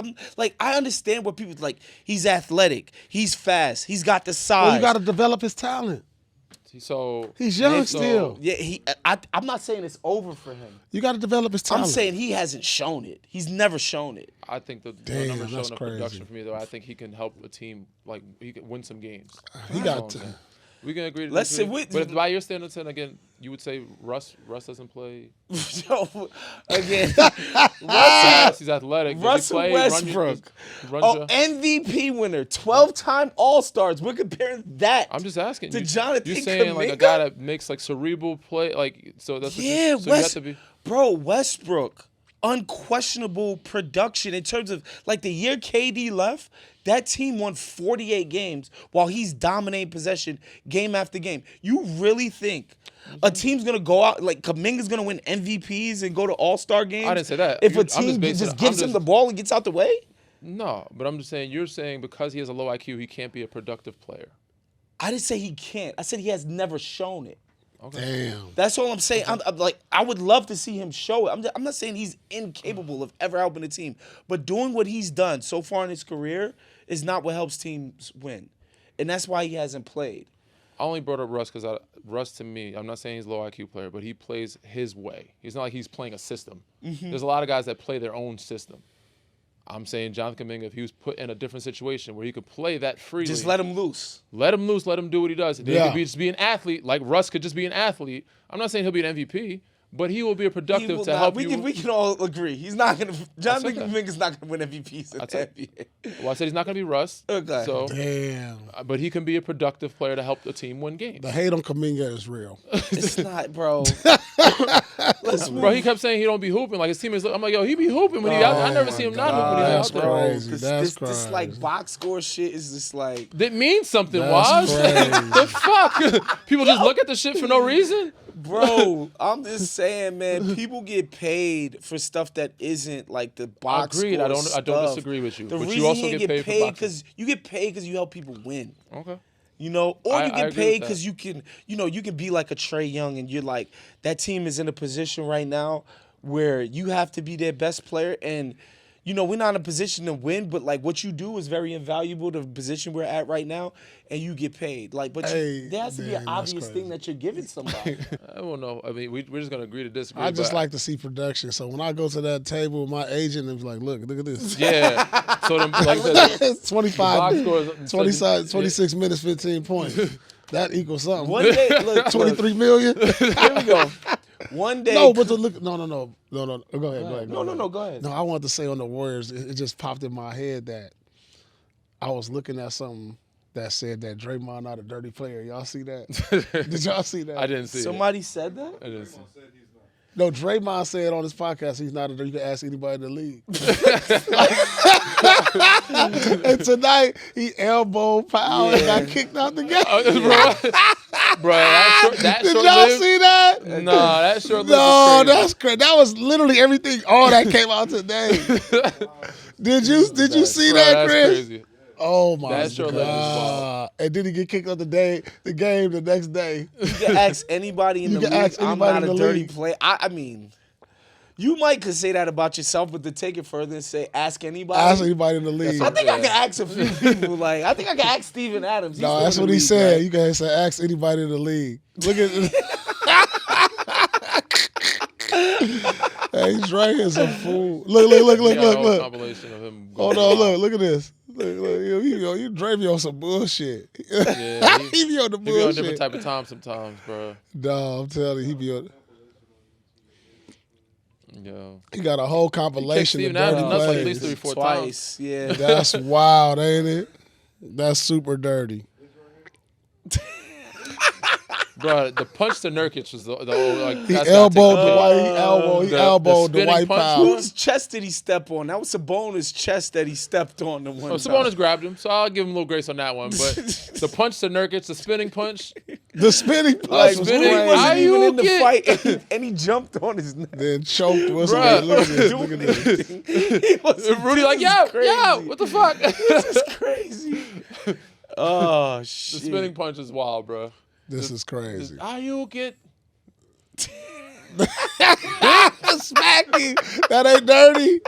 Speaker 3: I understand what people like. He's athletic. He's fast. He's got the size.
Speaker 1: Well, you got to develop his talent.
Speaker 2: So
Speaker 1: He's young
Speaker 2: so-
Speaker 1: still.
Speaker 3: Yeah, I'm not saying it's over for him.
Speaker 1: You got to develop his talent.
Speaker 3: I'm saying he hasn't shown it. He's never shown it.
Speaker 2: I think the
Speaker 1: Damn,
Speaker 2: numbers
Speaker 1: that's
Speaker 2: showing up
Speaker 1: crazy.
Speaker 2: production for me though. I think he can help a team like he can win some games.
Speaker 1: He
Speaker 2: That's
Speaker 1: got
Speaker 2: all I'm
Speaker 1: to.
Speaker 2: saying. We can agree to
Speaker 3: Let's
Speaker 2: disagree.
Speaker 3: say
Speaker 2: But if by your standards, then again, you would say Russ doesn't play.
Speaker 3: So, again,
Speaker 2: He's athletic. Does he
Speaker 3: Russell
Speaker 2: play,
Speaker 3: Westbrook.
Speaker 2: Run
Speaker 3: MVP winner, 12-time All-Stars. We're comparing that.
Speaker 2: I'm just asking.
Speaker 3: To Jonathan
Speaker 2: You're saying like a
Speaker 3: Kuminga?
Speaker 2: guy that makes like cerebral play, like so that's
Speaker 3: Yeah,
Speaker 2: so you have to be.
Speaker 3: Bro, Westbrook, unquestionable production in terms of like the year KD left, that team won 48 games while he's dominating possession game after game. You really think a team's gonna go out like Kuminga's gonna win MVPs and go to All-Star games?
Speaker 2: I didn't say that.
Speaker 3: If a
Speaker 2: I'm just
Speaker 3: team
Speaker 2: basing
Speaker 3: just
Speaker 2: it-
Speaker 3: gives
Speaker 2: I'm
Speaker 3: him
Speaker 2: just-
Speaker 3: the ball and gets out the way?
Speaker 2: No, but I'm just saying you're saying because he has a low IQ, he can't be a productive player.
Speaker 3: I didn't say he can't. I said he has never shown it.
Speaker 1: Damn.
Speaker 3: That's all I'm saying. I'm like, I would love to see him show it. I'm not saying he's incapable of ever helping a team, but doing what he's done so far in his career is not what helps teams win, and that's why he hasn't played.
Speaker 2: I only brought up Russ because Russ to me, I'm not saying he's a low IQ player, but he plays his way. He's not like he's playing a system. There's a lot of guys that play their own system. I'm saying Jonathan Kuminga, if he was put in a different situation where he could play that freely,
Speaker 3: Just let him loose.
Speaker 2: let him loose, let him do what he does. Then
Speaker 1: Yeah.
Speaker 2: he could just be an athlete, like Russ could just be an athlete. I'm not saying he'll be an MVP, but he will be a
Speaker 3: He
Speaker 2: productive
Speaker 3: will
Speaker 2: to
Speaker 3: not-
Speaker 2: help
Speaker 3: we
Speaker 2: you.
Speaker 3: can we can all agree he's not gonna. Jonathan
Speaker 2: that.
Speaker 3: Kuminga's not gonna win MVPs in
Speaker 2: I
Speaker 3: the
Speaker 2: said-
Speaker 3: NBA.
Speaker 2: Well, I said he's not going to be Russ.
Speaker 3: Okay.
Speaker 2: So,
Speaker 1: Damn.
Speaker 2: but he can be a productive player to help the team win games.
Speaker 1: The hate on Kuminga is real.
Speaker 3: It's not, bro. Let's move.
Speaker 2: Bro, he kept saying he don't be hooping. Like his teammates, I'm like, yo, he be hooping when he out. I never see him not hooping when he's
Speaker 1: That's
Speaker 2: out there.
Speaker 1: crazy.
Speaker 3: This,
Speaker 1: That's
Speaker 3: this like
Speaker 1: crazy.
Speaker 3: box score shit is just like,
Speaker 2: That means something,
Speaker 1: That's
Speaker 2: Waz.
Speaker 1: crazy.
Speaker 2: The fuck? People just look at the shit for no reason.
Speaker 3: bro. I'm just saying, man. People get paid for stuff that isn't like the box
Speaker 2: Agreed.
Speaker 3: score
Speaker 2: I don't
Speaker 3: stuff.
Speaker 2: disagree with you.
Speaker 3: The
Speaker 2: But
Speaker 3: reason
Speaker 2: you also
Speaker 3: you
Speaker 2: get paid for boxing.
Speaker 3: because you get paid because you help people win.
Speaker 2: Okay.
Speaker 3: You know, or
Speaker 2: I
Speaker 3: you get
Speaker 2: agree
Speaker 3: paid
Speaker 2: with
Speaker 3: because you can, you can be like a Trey Young and you're like, that team is in a position right now where you have to be their best player. And, we're not in a position to win, but like what you do is very invaluable to the position we're at right now. And you get paid. Like, but
Speaker 1: Hey,
Speaker 3: there has to be an
Speaker 1: man, that's
Speaker 3: obvious
Speaker 1: crazy.
Speaker 3: thing that you're giving somebody.
Speaker 2: I don't know. I mean, we're just going to agree to disagree.
Speaker 1: I just
Speaker 2: but-
Speaker 1: like to see production. So when I go to that table with my agent, it's like, look at this.
Speaker 2: Yeah. So, them, like I said,
Speaker 1: It's 25,
Speaker 2: box scores-
Speaker 1: 26 minutes, 15 points. That equals something.
Speaker 3: One day, look,
Speaker 1: 23 million?
Speaker 3: here we go. One day.
Speaker 1: No, but to look, no. Go ahead.
Speaker 3: No, go ahead.
Speaker 1: No, I wanted to say on the Warriors, it just popped in my head that I was looking at something that said that Draymond not a dirty player. Y'all see that? Did y'all see that?
Speaker 2: I didn't see
Speaker 3: Somebody said that?
Speaker 2: it. I didn't see it.
Speaker 1: No, Draymond said on his podcast he's not a dirty. You can ask anybody in the league. And tonight he elbowed Powell and got kicked out the game.
Speaker 2: Bro, that
Speaker 1: Did
Speaker 2: short
Speaker 1: y'all
Speaker 2: lived?
Speaker 1: see that?
Speaker 2: Nah, that short lived
Speaker 1: No,
Speaker 2: was crazy.
Speaker 1: that's crazy. That was literally everything. All that came out today. Did you see
Speaker 2: Bro,
Speaker 1: that,
Speaker 2: that's
Speaker 1: Chris?
Speaker 2: crazy.
Speaker 1: Oh my
Speaker 2: That sure lived was wild.
Speaker 1: God! And then he get kicked out the game the next day.
Speaker 3: You can ask anybody in the league. I'm not a dirty player. I mean, you might could say that about yourself, but to take it further and say ask anybody.
Speaker 1: Ask anybody in the league.
Speaker 3: I think I can ask a few people. Like I think I can ask Steven Adams.
Speaker 1: No, that's what he said. Right? You guys say ask anybody in the league. Look at. Hey, Dre is a fool. Look.
Speaker 2: Compilation of him.
Speaker 1: Hold on, look at this. Look, you Dre be on some bullshit.
Speaker 2: Yeah,
Speaker 1: he be on the bullshit.
Speaker 2: He be on a different type of time sometimes, bro.
Speaker 1: No, I'm telling you, he be on.
Speaker 2: Yo.
Speaker 1: He got a whole compilation of dirty
Speaker 2: Adams like at
Speaker 1: plays.
Speaker 2: least 3-4
Speaker 3: Twice,
Speaker 2: times.
Speaker 3: yeah.
Speaker 1: That's wild, ain't it? That's super dirty.
Speaker 2: Bro, the punch to Nurkic was the like
Speaker 1: He
Speaker 2: that's
Speaker 1: elbowed
Speaker 2: gotta
Speaker 1: the
Speaker 2: take
Speaker 1: white. He
Speaker 2: the
Speaker 1: elbowed the
Speaker 2: spinning
Speaker 1: white
Speaker 2: punch.
Speaker 1: Powell.
Speaker 3: Whose chest did he step on? That was Sabonis' chest that he stepped on the one time.
Speaker 2: Sabonis grabbed him, so I'll give him a little grace on that one. But the punch to Nurkic, the spinning punch,
Speaker 1: The spinning punch
Speaker 3: Like,
Speaker 1: was
Speaker 3: he
Speaker 2: spinning-
Speaker 1: crazy.
Speaker 3: wasn't even in the
Speaker 2: Ayuk
Speaker 3: fight, and he jumped on his neck.
Speaker 1: Then choked. What's
Speaker 2: Bruh.
Speaker 1: it? Look at this. Look at this.
Speaker 2: Rudy like, yo, what the fuck?
Speaker 3: This is crazy. Oh,
Speaker 2: The
Speaker 3: shit.
Speaker 2: spinning punch is wild, bro.
Speaker 1: This is crazy.
Speaker 2: Ayuk get
Speaker 1: Smacky. That ain't dirty.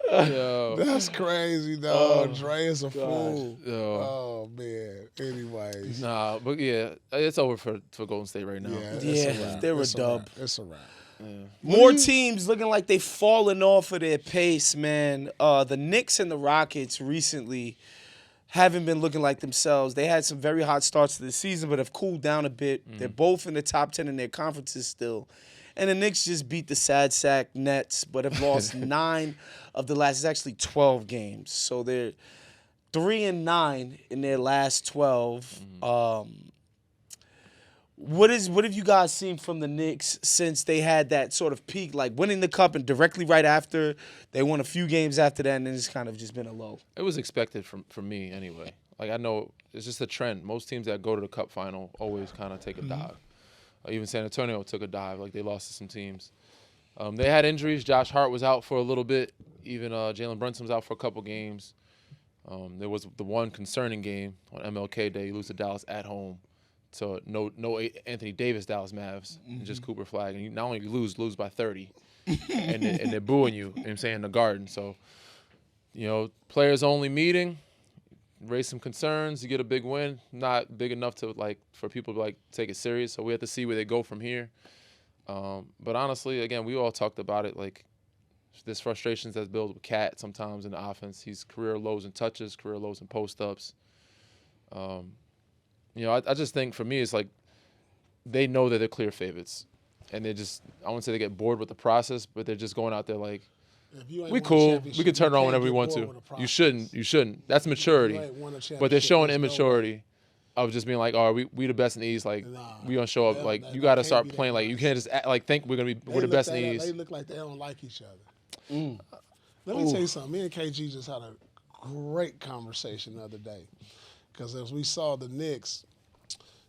Speaker 2: yo.
Speaker 1: That's crazy, dog. Dre is a fool.
Speaker 2: Yo.
Speaker 1: Oh man. Anyways.
Speaker 2: Nah, but yeah, it's over for Golden State right now.
Speaker 1: Yeah,
Speaker 3: Yeah, they're a
Speaker 1: It's
Speaker 3: dub.
Speaker 1: wrap. It's a wrap.
Speaker 3: More teams looking like they've fallen off of their pace, man. The Knicks and the Rockets recently haven't been looking like themselves. They had some very hot starts to the season, but have cooled down a bit. They're both in the top 10 in their conferences still. And the Knicks just beat the sad sack Nets, but have lost 9 of the last, it's actually 12 games. So they're 3-9 in their last 12. What have you guys seen from the Knicks since they had that sort of peak, like winning the cup and directly right after they won a few games after that, and then it's kind of just been a low?
Speaker 2: It was expected from me anyway. Like I know it's just a trend. Most teams that go to the Cup final always kind of take a dive. Even San Antonio took a dive. Like they lost to some teams. They had injuries. Josh Hart was out for a little bit. Even Jalen Brunson was out for a couple games. There was the one concerning game on MLK Day. You lose to Dallas at home. So no Anthony Davis, Dallas Mavs, and just Cooper Flag. And not only you lose by 30, and they're booing you, I'm saying, in the Garden. So, players only meeting, raise some concerns, you get a big win. Not big enough to for people to take it serious. So we have to see where they go from here. But honestly, again, we all talked about it. There's frustrations that's built with Cat sometimes in the offense. He's career lows in touches, career lows in post-ups. I just think for me, it's they know that they're clear favorites. And they just, I wouldn't say they get bored with the process, but they're just going out there we cool. We can turn it on whenever we want to. You shouldn't. That's maturity. But they're showing immaturity of just being we the best in the East. We gonna show up. You got to start playing. You can't just think we're the best in the East.
Speaker 1: They look like they don't like each other. Let me tell you something. Me and KG just had a great conversation the other day. Because as we saw the Knicks,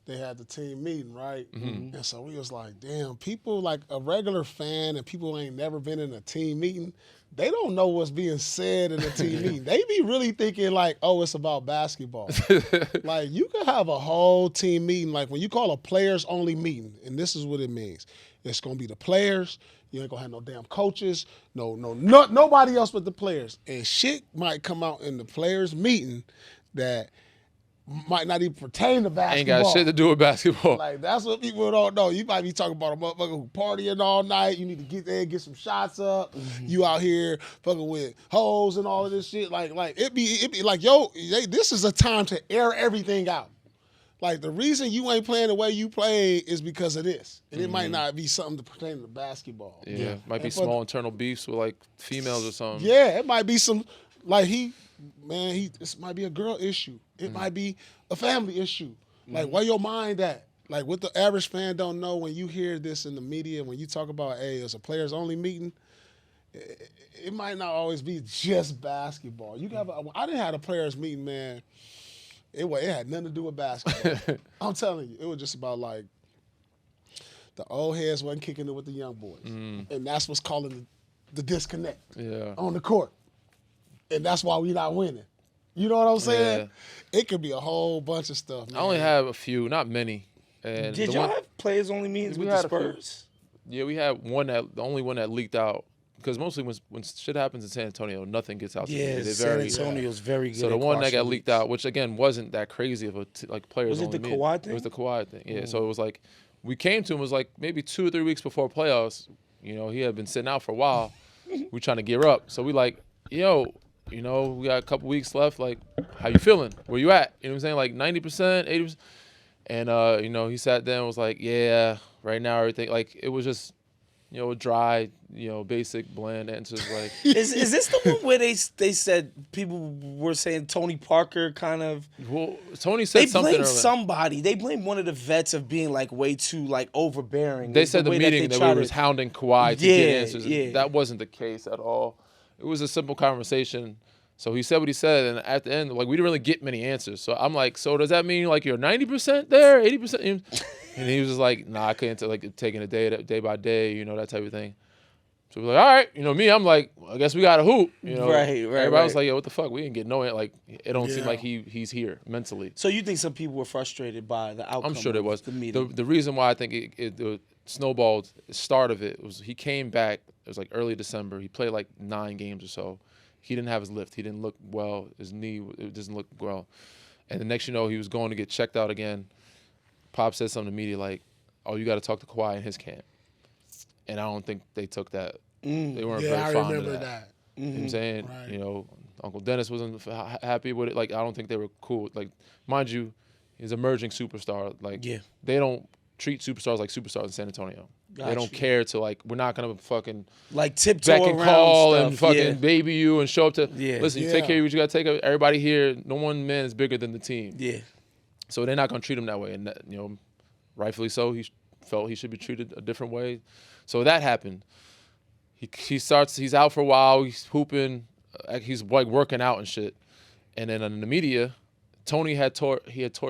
Speaker 1: they had the team meeting, right? And so we was like, damn, people like a regular fan and people who ain't never been in a team meeting, they don't know what's being said in a team meeting. They be really thinking it's about basketball. You can have a whole team meeting. When you call a players-only meeting, and this is what it means. It's going to be the players. You ain't going to have no damn coaches. Nobody else but the players. And shit might come out in the players' meeting that might not even pertain to basketball.
Speaker 2: Ain't got shit to do with basketball.
Speaker 1: That's what people don't know. You might be talking about a motherfucker who partying all night. You need to get there, get some shots up. You out here fucking with hoes and all of this shit. It be like, this is a time to air everything out. The reason you ain't playing the way you play is because of this. And it might not be something to pertain to basketball.
Speaker 2: Yeah. Might be small internal beefs with females or something.
Speaker 1: Yeah, it might be some this might be a girl issue. It might be a family issue. Where your mind at? Like what the average fan don't know when you hear this in the media, when you talk about, hey, it's a players only meeting, it might not always be just basketball. I didn't have a players meeting, man. It had nothing to do with basketball. I'm telling you, it was just about like the old heads wasn't kicking it with the young boys, and that's what's calling the disconnect on the court, and that's why we not winning. You know what I'm saying? Yeah. It could be a whole bunch of stuff, man.
Speaker 2: I only have a few, not many. And
Speaker 3: did y'all have players only meetings with the Spurs?
Speaker 2: Yeah, we had the only one that leaked out. Because mostly when shit happens in San Antonio, nothing gets out.
Speaker 3: Yeah, San Antonio's very good.
Speaker 2: So the one that got leaked out, which again wasn't that crazy of a players.
Speaker 3: Was it the Kawhi thing?
Speaker 2: It was the Kawhi thing. Yeah. So it was like we came to him, it was like maybe 2 or 3 weeks before playoffs. You know, he had been sitting out for a while. We trying to gear up. So we like, yo, you know, we got a couple weeks left. Like, how you feeling? Where you at? You know what I'm saying? Like 90%, 80%. And you know, he sat down and was like, yeah, right now everything, like it was just, you know, dry, you know, basic, bland answers. Like,
Speaker 3: is this the one where they said people were saying Tony Parker kind of?
Speaker 2: Well, Tony said something.
Speaker 3: They blamed somebody. They blamed one of the vets of being like way too like overbearing.
Speaker 2: They said the meeting that we were hounding Kawhi to get answers. Yeah. That wasn't the case at all. It was a simple conversation. So he said what he said, and at the end, like, we didn't really get many answers. So I'm like, so does that mean like you're 90% there, 80%? And he was just like, nah, I couldn't, like, taking it day by day, you know, that type of thing. So we're like, all right, you know, me, I'm like, well, I guess we got to hoop, you know.
Speaker 3: Right.
Speaker 2: Everybody was like, yo, what the fuck? We didn't get no, like, it don't seem like he's here mentally.
Speaker 3: So you think some people were frustrated by the outcome?
Speaker 2: I'm sure there was.
Speaker 3: The meeting.
Speaker 2: The reason why I think it snowballed, the start of it was he came back. It was like early December. He played like 9 games or so. He didn't have his lift. He didn't look well. His knee, it doesn't look well. And the next you know, he was going to get checked out again. Pop said something to the media like, oh, you got to talk to Kawhi in his camp. And I don't think they took that. They weren't very fond of that. You know what I'm saying? Right. You know, Uncle Dennis wasn't happy with it. Like, I don't think they were cool. Like, mind you, he's an emerging superstar. Like, they don't treat superstars like superstars in San Antonio. They don't care to, like, we're not going to fucking
Speaker 3: like tiptoe
Speaker 2: back and
Speaker 3: around
Speaker 2: call
Speaker 3: stuff.
Speaker 2: and fucking baby you and show up to listen, you take care of what you got to take care of. Everybody here, no one man is bigger than the team.
Speaker 3: Yeah.
Speaker 2: So they're not going to treat him that way. And, that, you know, rightfully so, he felt he should be treated a different way. So that happened. He's out for a while, he's hooping, he's like working out and shit. And then in the media, Tony had tore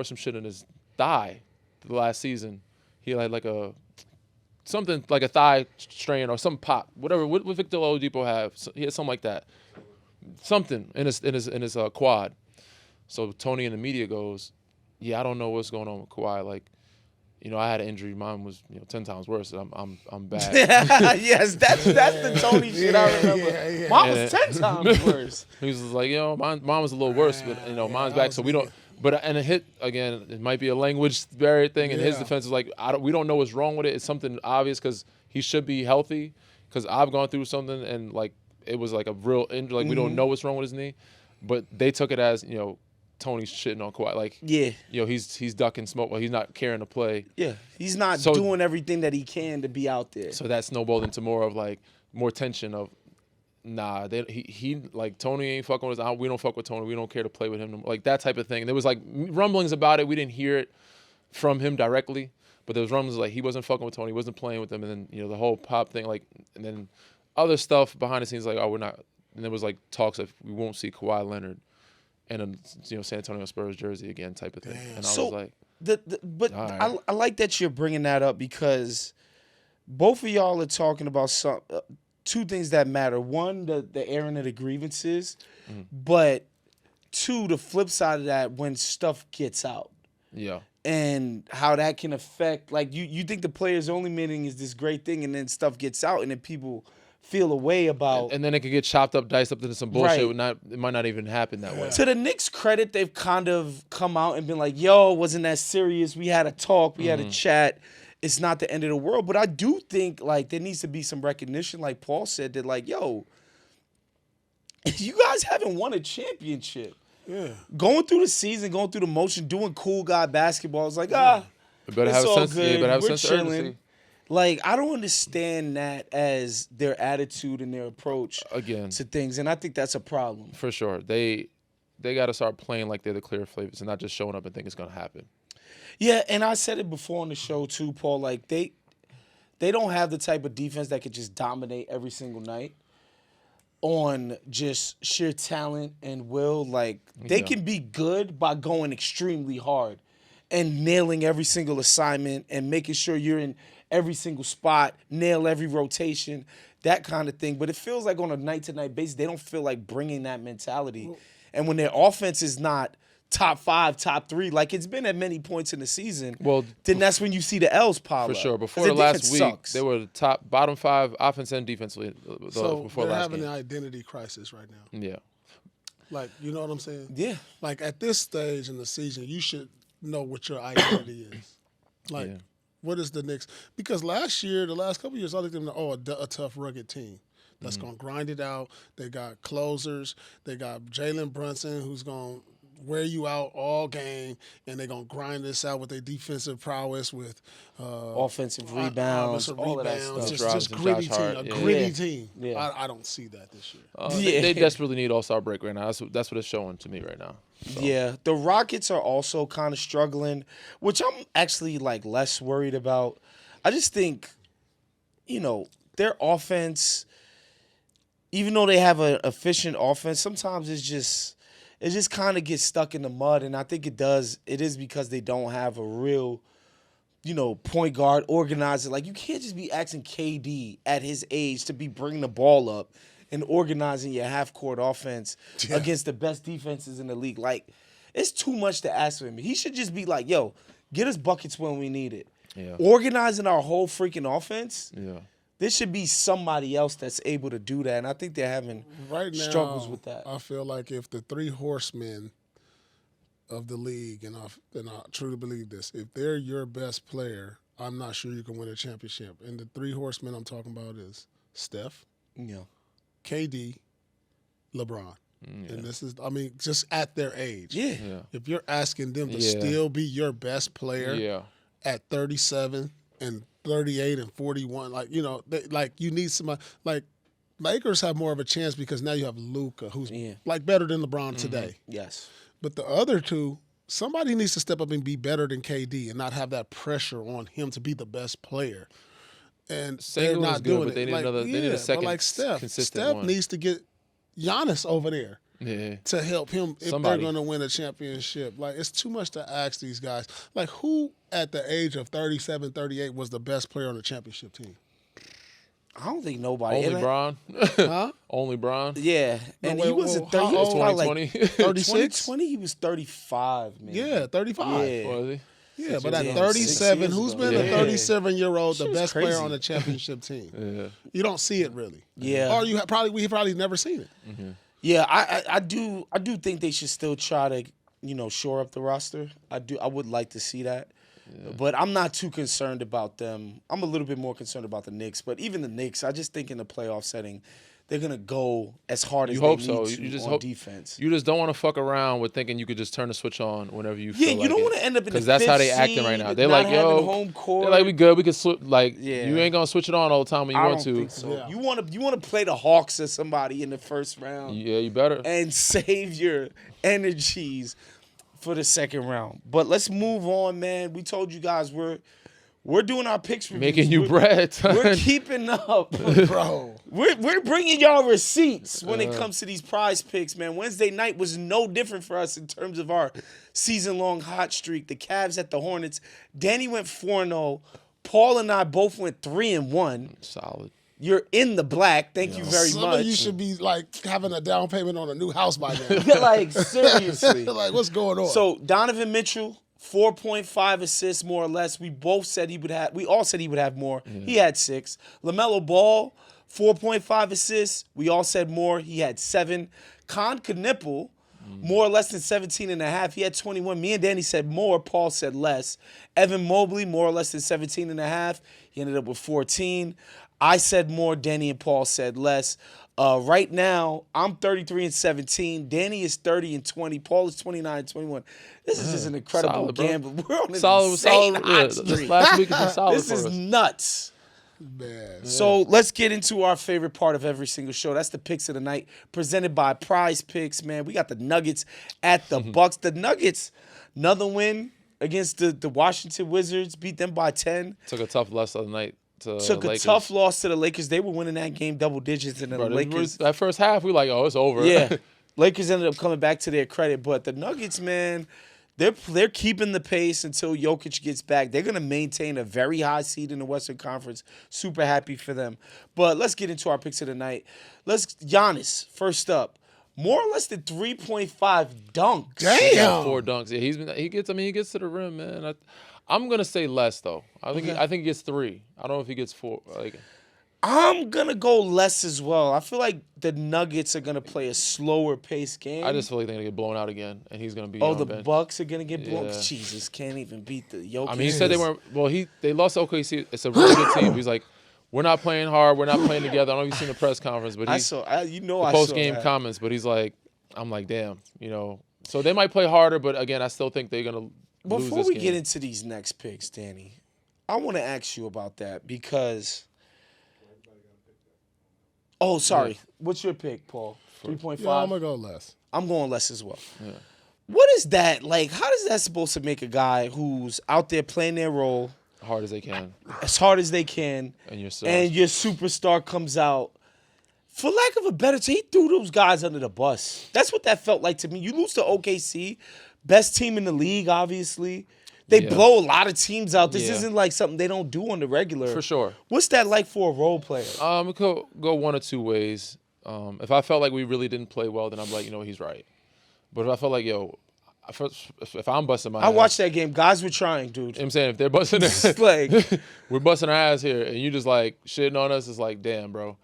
Speaker 2: some shit in his thigh the last season. He had like something like a thigh strain or some pop, whatever. What Victor Oladipo have? He had something like that, something in his quad. So Tony in the media goes, yeah, I don't know what's going on with Kawhi. Like, you know, I had an injury. Mine was 10 times worse. I'm bad.
Speaker 3: Yes, that's the Tony shit I remember. Mine was 10 times worse.
Speaker 2: He was like, mine was a little worse, but mine's back. So we don't. But and it hit again. It might be a language barrier thing. And his defense is like, we don't know what's wrong with it. It's something obvious because he should be healthy. Because I've gone through something and like it was like a real injury. Like we don't know what's wrong with his knee, but they took it as Tony's shitting on Kawhi. Like he's ducking smoke. Well, he's not caring to play.
Speaker 3: Yeah, he's not doing everything that he can to be out there.
Speaker 2: So that snowballed into more tension of. Nah, he like Tony ain't fucking with us. We don't fuck with Tony. We don't care to play with him. Like that type of thing. There was like rumblings about it. We didn't hear it from him directly, but there was rumblings like he wasn't fucking with Tony. He wasn't playing with him. And then the whole pop thing, like, and then other stuff behind the scenes, like, oh, we're not. And there was like talks of we won't see Kawhi Leonard in a San Antonio Spurs jersey again type of thing.
Speaker 3: Damn.
Speaker 2: And I was like,
Speaker 3: but right. I like that you're bringing that up because both of y'all are talking about some. Two things that matter. One, the airing of the grievances, but two, the flip side of that when stuff gets out.
Speaker 2: Yeah.
Speaker 3: And how that can affect, like, you think the players only meeting is this great thing and then stuff gets out and then people feel a way about.
Speaker 2: And then it could get chopped up, diced up into some bullshit. Right. It might not even happen that way.
Speaker 3: To the Knicks' credit, they've kind of come out and been like, yo, wasn't that serious? We had a talk. We had a chat. It's not the end of the world. But I do think, like, there needs to be some recognition, like Paul said, that, like, yo, you guys haven't won a championship. Yeah. Going through the season, going through the motion, doing cool guy basketball, it's like, it's all good. We're chilling. Like, I don't understand that as their attitude and their approach to things, and I think that's a problem.
Speaker 2: For sure. They got to start playing like they're the clear favorites and not just showing up and think it's going to happen.
Speaker 3: Yeah, and I said it before on the show too, Paul. Like they don't have the type of defense that could just dominate every single night on just sheer talent and will. Like they can be good by going extremely hard and nailing every single assignment and making sure you're in every single spot, nail every rotation, that kind of thing. But it feels like on a night-to-night basis, they don't feel like bringing that mentality. And when their offense is not top 5, top 3, like it's been at many points in the season, then that's when you see the L's pile
Speaker 2: For
Speaker 3: up.
Speaker 2: sure. Before the last week, they were the bottom 5 offense and defensively.
Speaker 1: So
Speaker 2: before
Speaker 1: they're
Speaker 2: last
Speaker 1: having
Speaker 2: game.
Speaker 1: an identity crisis right now.
Speaker 2: Yeah.
Speaker 1: Like, you know what I'm saying?
Speaker 3: Yeah.
Speaker 1: Like, at this stage in the season, you should know what your identity is. Like, what is the Knicks? Because last year, the last couple of years, I looked at them, a tough, rugged team that's going to grind it out. They got closers. They got Jalen Brunson, who's going to wear you out all game, and they're going to grind this out with their defensive prowess, with
Speaker 3: offensive rebounds, all of that stuff.
Speaker 1: Just gritty team, a gritty team. Yeah. I don't see that this year.
Speaker 2: They desperately need All-Star break right now. That's what it's showing to me right now. So.
Speaker 3: Yeah, the Rockets are also kind of struggling, which I'm actually like less worried about. I just think, their offense, even though they have an efficient offense, sometimes it just kind of gets stuck in the mud, and I think it is because they don't have a real, point guard organizer. Like, you can't just be asking KD at his age to be bringing the ball up and organizing your half-court offense against the best defenses in the league. Like, it's too much to ask of him. He should just be like, yo, get us buckets when we need it.
Speaker 2: Yeah.
Speaker 3: Organizing our whole freaking offense,
Speaker 2: there
Speaker 3: should be somebody else that's able to do that, and I think they're having struggles with that.
Speaker 1: I feel like if the 3 horsemen of the league, and I truly believe this, if they're your best player, I'm not sure you can win a championship. And the 3 horsemen I'm talking about is Steph, KD, LeBron. And this is, just at their age.
Speaker 3: Yeah.
Speaker 1: If you're asking them to still be your best player at 37 and 38 and 41, you need somebody. Like, Lakers have more of a chance because now you have Luka, who's better than LeBron today.
Speaker 3: Yes.
Speaker 1: But the other two, somebody needs to step up and be better than KD and not have that pressure on him to be the best player. And they're not doing it.
Speaker 2: They need they need a second
Speaker 1: Steph
Speaker 2: consistent one.
Speaker 1: needs to get Giannis over there to help him if they're going to win a championship. Like, it's too much to ask these guys. Like, who at the age of 37, 38 was the best player on the championship team?
Speaker 3: I don't think nobody.
Speaker 2: Only Bron.
Speaker 1: Huh?
Speaker 2: Only Bron.
Speaker 3: Yeah. And he was
Speaker 1: how
Speaker 3: he was
Speaker 1: old?
Speaker 3: probably like
Speaker 1: 36?
Speaker 3: 2020, he was 35, man.
Speaker 1: Yeah, 35.
Speaker 3: Yeah.
Speaker 2: Was he?
Speaker 1: Yeah, but at
Speaker 3: years
Speaker 1: 37,
Speaker 3: ago.
Speaker 1: who's been
Speaker 3: Yeah.
Speaker 1: a 37-year-old the
Speaker 3: She was
Speaker 1: best player
Speaker 3: crazy.
Speaker 1: on the championship team?
Speaker 2: Yeah.
Speaker 1: You don't see it really.
Speaker 3: Yeah.
Speaker 1: Or we've probably never seen it.
Speaker 3: Yeah, I do think they should still try to, shore up the roster. I would like to see that. Yeah. But I'm not too concerned about them. I'm a little bit more concerned about the Knicks. But even the Knicks, I just think in the playoff setting, they're going to go as hard as they need to on defense.
Speaker 2: You just don't want to fuck around with thinking you could just turn the switch on whenever you feel like it.
Speaker 3: Yeah, you don't want to end up in the
Speaker 2: because that's how they acting right now. They're like, yo,
Speaker 3: home court.
Speaker 2: they're like, we good. We can switch. Like, you ain't going to switch it on all the time when you want to.
Speaker 3: Think so.
Speaker 1: Yeah.
Speaker 3: You want to play the Hawks or somebody in the first round.
Speaker 2: Yeah, you better.
Speaker 3: And save your energies for the second round. But let's move on, man. We told you guys we're doing our picks reviews.
Speaker 2: Making you bread.
Speaker 3: We're keeping up,
Speaker 1: Bro.
Speaker 3: We're bringing y'all receipts when it comes to these prize picks, man. Wednesday night was no different for us in terms of our season-long hot streak. The Cavs at the Hornets. Danny went 4-0. Paul and I both went 3-1.
Speaker 2: Solid.
Speaker 3: You're in the black. Thank you very
Speaker 1: Some
Speaker 3: much.
Speaker 1: of you should be having a down payment on a new house by now.
Speaker 3: Like, seriously.
Speaker 1: Like, what's going on?
Speaker 3: So Donovan Mitchell, 4.5 assists, more or less. We all said he would have more. Yeah. He had 6. LaMelo Ball, 4.5 assists. We all said more. He had 7. Con Knipple, more or less than 17.5. He had 21. Me and Danny said more. Paul said less. Evan Mobley, more or less than 17.5. He ended up with 14. I said more. Danny and Paul said less. Right now, I'm 33-17. Danny is 30-20. Paul is 29-21. This is just an incredible gamble. We're on this insane hot streak.
Speaker 2: This last week has been solid
Speaker 3: This
Speaker 2: for
Speaker 3: is
Speaker 2: us.
Speaker 3: nuts.
Speaker 1: Man.
Speaker 3: So let's get into our favorite part of every single show. That's the picks of the night, presented by Prize Picks. Man, we got the Nuggets at the Bucks. The Nuggets, another win against the Washington Wizards, beat them by 10.
Speaker 2: Took a tough loss the other night to
Speaker 3: Took
Speaker 2: Lakers.
Speaker 3: a tough loss to the Lakers. They were winning that game double digits, and then the Lakers.
Speaker 2: That first half, we like, oh, it's over.
Speaker 3: Yeah, Lakers ended up coming back to their credit, but the Nuggets, man, they're keeping the pace until Jokic gets back. They're gonna maintain a very high seed in the Western Conference. Super happy for them. But let's get into our picks of the night. Giannis first up. More or less than 3.5 dunks.
Speaker 2: He got 4 dunks. Yeah, he gets to the rim, man. I'm gonna say less though. I think he gets 3. I don't know if he gets 4.
Speaker 3: I'm gonna go less as well. I feel like the Nuggets are gonna play a slower paced game.
Speaker 2: I just feel like they're gonna get blown out again, and he's gonna be.
Speaker 3: Oh,
Speaker 2: on
Speaker 3: the
Speaker 2: bench.
Speaker 3: Bucks are gonna get blown.
Speaker 2: Yeah.
Speaker 3: Jesus, can't even beat the Jokic.
Speaker 2: I mean, he said they weren't. Well, they lost to OKC. It's a really good team. He's like, we're not playing hard. We're not playing together. I don't know if you've seen the press conference, but
Speaker 3: I saw
Speaker 2: post game comments. But he's like, I'm like, damn, So they might play harder, but again, I still think they're gonna.
Speaker 3: Before we get into these next picks, Danny, I want to ask you about that because. Oh, sorry. Yeah. What's your pick, Paul? 3.5?
Speaker 1: Yeah, I'm going to go less.
Speaker 3: I'm going less as well.
Speaker 2: Yeah.
Speaker 3: What is that? Like, how is that supposed to make a guy who's out there playing their role
Speaker 2: hard as they can,
Speaker 3: and your superstar comes out, for lack of a better term, he threw those guys under the bus. That's what that felt like to me. You lose to OKC, best team in the league, obviously. They blow a lot of teams out. This isn't like something they don't do on the regular.
Speaker 2: For sure.
Speaker 3: What's that like for a role player?
Speaker 2: It could go one or two ways. If I felt like we really didn't play well, then I'm like, he's right. But if I felt like, if I'm busting my ass.
Speaker 3: I watched that game. Guys were trying, dude.
Speaker 2: I'm saying if they're busting we're busting our ass here, and you just like shitting on us, it's like, damn, bro.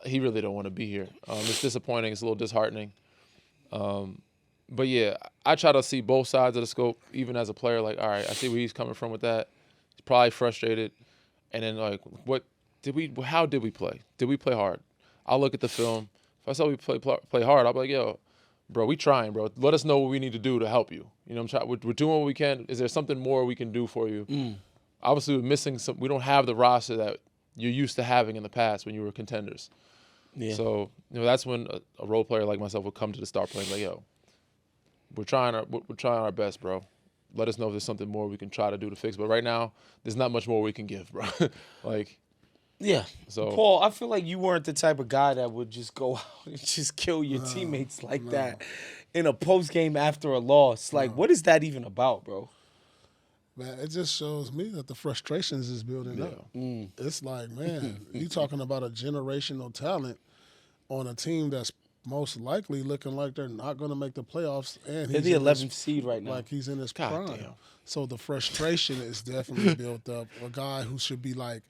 Speaker 2: He really don't want to be here. It's disappointing. It's a little disheartening. But yeah, I try to see both sides of the scope, even as a player. Like, all right, I see where he's coming from with that. He's probably frustrated. And then like, how did we play? Did we play hard? I'll look at the film. If I saw we play hard, I'll be like, yo, bro, we trying, bro. Let us know what we need to do to help you. We're doing what we can. Is there something more we can do for you? Obviously, we're missing some. We don't have the roster that you're used to having in the past when you were contenders. Yeah. So that's when a role player like myself would come to the start playing like, yo, we're trying our best, bro. Let us know if there's something more we can try to do to fix. But right now, there's not much more we can give, bro.
Speaker 3: Yeah.
Speaker 2: So
Speaker 3: Paul, I feel like you weren't the type of guy that would just go out and just kill your teammates like that in a post game after a loss. Like, what is that even about, bro?
Speaker 1: Man, it just shows me that the frustrations is building up. It's like, man, you talking about a generational talent on a team that's most likely looking like they're not going to make the playoffs. And
Speaker 3: they're the 11th seed right now.
Speaker 1: Like he's in his prime.
Speaker 2: Damn.
Speaker 1: So the frustration is definitely built up. A guy who should be like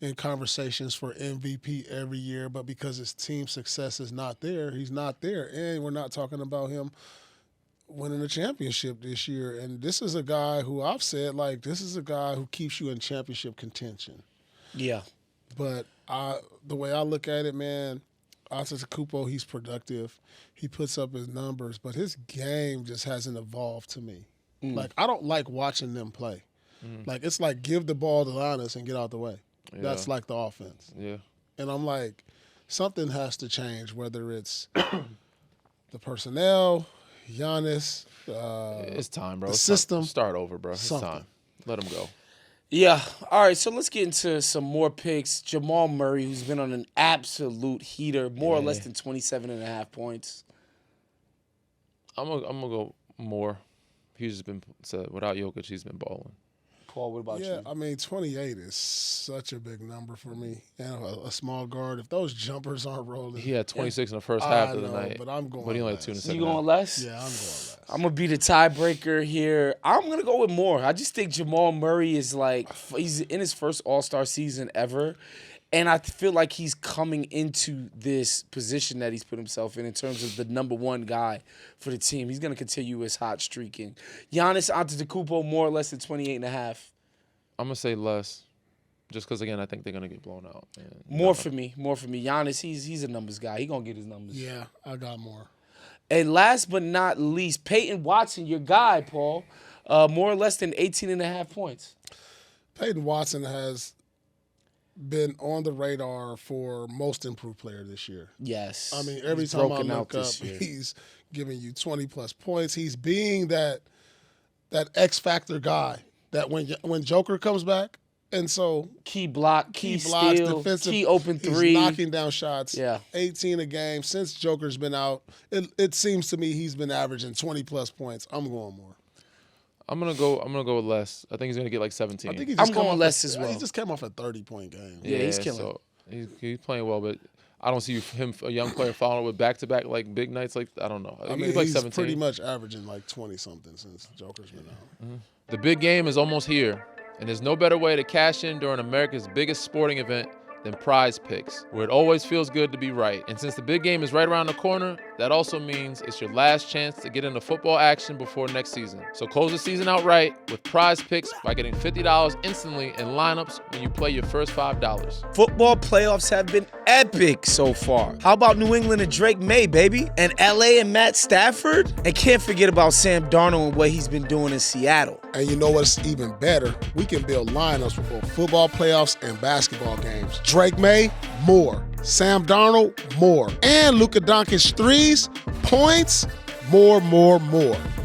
Speaker 1: in conversations for MVP every year, but because his team success is not there, he's not there. And we're not talking about him winning a championship this year. And this is a guy who I've said, like, this is a guy who keeps you in championship contention.
Speaker 3: Yeah.
Speaker 1: But the way I look at it, man, Antetokounmpo, he's productive. He puts up his numbers, but his game just hasn't evolved to me. Like, I don't like watching them play. Like, it's like give the ball to Giannis and get out the way. Yeah. That's like the offense.
Speaker 2: Yeah.
Speaker 1: And I'm like, something has to change, whether it's the personnel, Giannis,
Speaker 2: it's time, bro.
Speaker 1: The system.
Speaker 2: Start over, bro.
Speaker 1: Something.
Speaker 2: It's time. Let him go.
Speaker 3: Yeah. All right, so let's get into some more picks. Jamal Murray, who's been on an absolute heater, more or less than 27.5 points.
Speaker 2: I'm gonna go more. He's just been without Jokic, he's been balling.
Speaker 3: Paul, what about you?
Speaker 1: Yeah, I mean, 28 is such a big number for me. And a small guard, if those jumpers aren't rolling.
Speaker 2: He had 26 in the first half of the night.
Speaker 1: But I'm going
Speaker 2: But he only
Speaker 1: less.
Speaker 2: had 2 in the second
Speaker 3: You going
Speaker 2: half.
Speaker 3: less?
Speaker 1: Yeah, I'm going less.
Speaker 3: I'm going to be the tiebreaker here. I'm going to go with more. I just think Jamal Murray is like, he's in his first All-Star season ever. And I feel like he's coming into this position that he's put himself in terms of the number one guy for the team. He's going to continue his hot streaking. Giannis Antetokounmpo, more or less than 28.5.
Speaker 2: I'm gonna say less, just because again I think they're gonna get blown out.
Speaker 3: More for me. Giannis, he's a numbers guy. He gonna get his numbers.
Speaker 1: Yeah, I got more.
Speaker 3: And last but not least, Peyton Watson, your guy, Paul, more or less than 18.5 points.
Speaker 1: Peyton Watson has been on the radar for most improved player this year.
Speaker 3: Yes.
Speaker 1: I mean, every
Speaker 3: He's
Speaker 1: time I
Speaker 3: broken
Speaker 1: look
Speaker 3: out
Speaker 1: up,
Speaker 3: this year.
Speaker 1: he's giving you 20-plus points. He's being that that X factor guy that when Joker comes back, and so
Speaker 3: Key block, key
Speaker 1: blocks,
Speaker 3: steal,
Speaker 1: defensive,
Speaker 3: key open three.
Speaker 1: he's knocking down shots.
Speaker 3: Yeah.
Speaker 1: 18 a game since Joker's been out. It seems to me he's been averaging 20+ points. I'm going more.
Speaker 2: I'm gonna go with less. I think he's gonna get like 17.
Speaker 1: I think
Speaker 3: I'm going less as well.
Speaker 1: He just came off a 30-point game.
Speaker 3: Yeah, he's killing.
Speaker 2: So he's playing well, but I don't see him, a young player, following with back-to-back like big nights. Like I don't know.
Speaker 1: I mean,
Speaker 2: he's like
Speaker 1: he's
Speaker 2: 17.
Speaker 1: pretty much averaging like 20-something since Joker's been out.
Speaker 2: The big game is almost here, and there's no better way to cash in during America's biggest sporting event than PrizePicks, where it always feels good to be right. And since the big game is right around the corner, that also means it's your last chance to get into football action before next season. So close the season out right with PrizePicks by getting $50 instantly in lineups when you play your first $5.
Speaker 3: Football playoffs have been epic so far. How about New England and Drake May, baby? And LA and Matt Stafford? And can't forget about Sam Darnold and what he's been doing in Seattle.
Speaker 1: And you know what's even better? We can build lineups for both football playoffs and basketball games. Drake May, more. Sam Darnold, more. And Luka Doncic threes, points, more.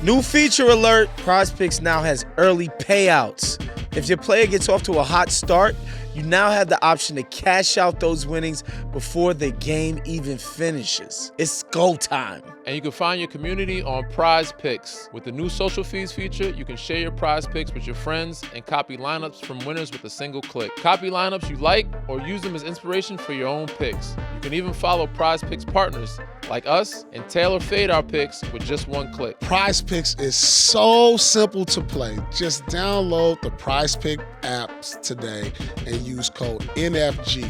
Speaker 3: New feature alert, PrizePicks now has early payouts. If your player gets off to a hot start, you now have the option to cash out those winnings before the game even finishes. It's go time.
Speaker 2: And you can find your community on PrizePicks. With the new social feeds feature, you can share your PrizePicks with your friends and copy lineups from winners with a single click. Copy lineups you like or use them as inspiration for your own picks. You can even follow PrizePicks partners like us and tailor fade our picks with just one click.
Speaker 1: PrizePicks is so simple to play. Just download the PrizePicks apps today and use code NFG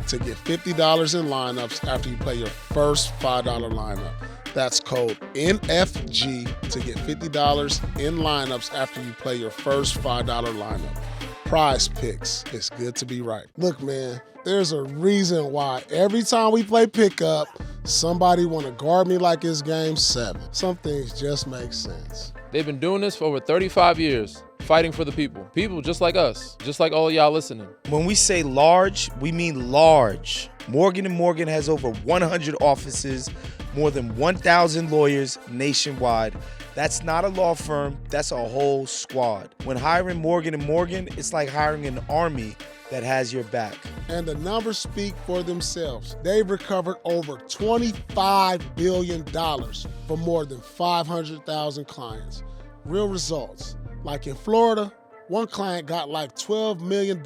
Speaker 1: to get $50 in lineups after you play your first $5 lineup. That's code NFG to get $50 in lineups after you play your first $5 lineup. PrizePicks. It's good to be right. Look, man, there's a reason why every time we play pickup, somebody want to guard me like it's game 7. Some things just make sense.
Speaker 2: They've been doing this for over 35 years, fighting for the people. People just like us, just like all of y'all listening.
Speaker 3: When we say large, we mean large. Morgan & Morgan has over 100 offices, more than 1,000 lawyers nationwide. That's not a law firm, that's a whole squad. When hiring Morgan & Morgan, it's like hiring an army that has your back.
Speaker 1: And the numbers speak for themselves. They've recovered over $25 billion for more than 500,000 clients. Real results. Like in Florida, one client got like $12 million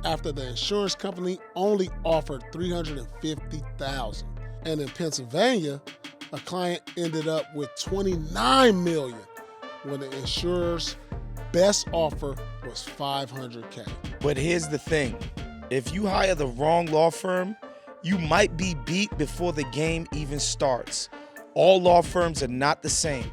Speaker 1: after the insurance company only offered $350,000. And in Pennsylvania, a client ended up with $29 million when the insurer's best offer was $500K.
Speaker 3: But here's the thing. If you hire the wrong law firm, you might be beat before the game even starts. All law firms are not the same.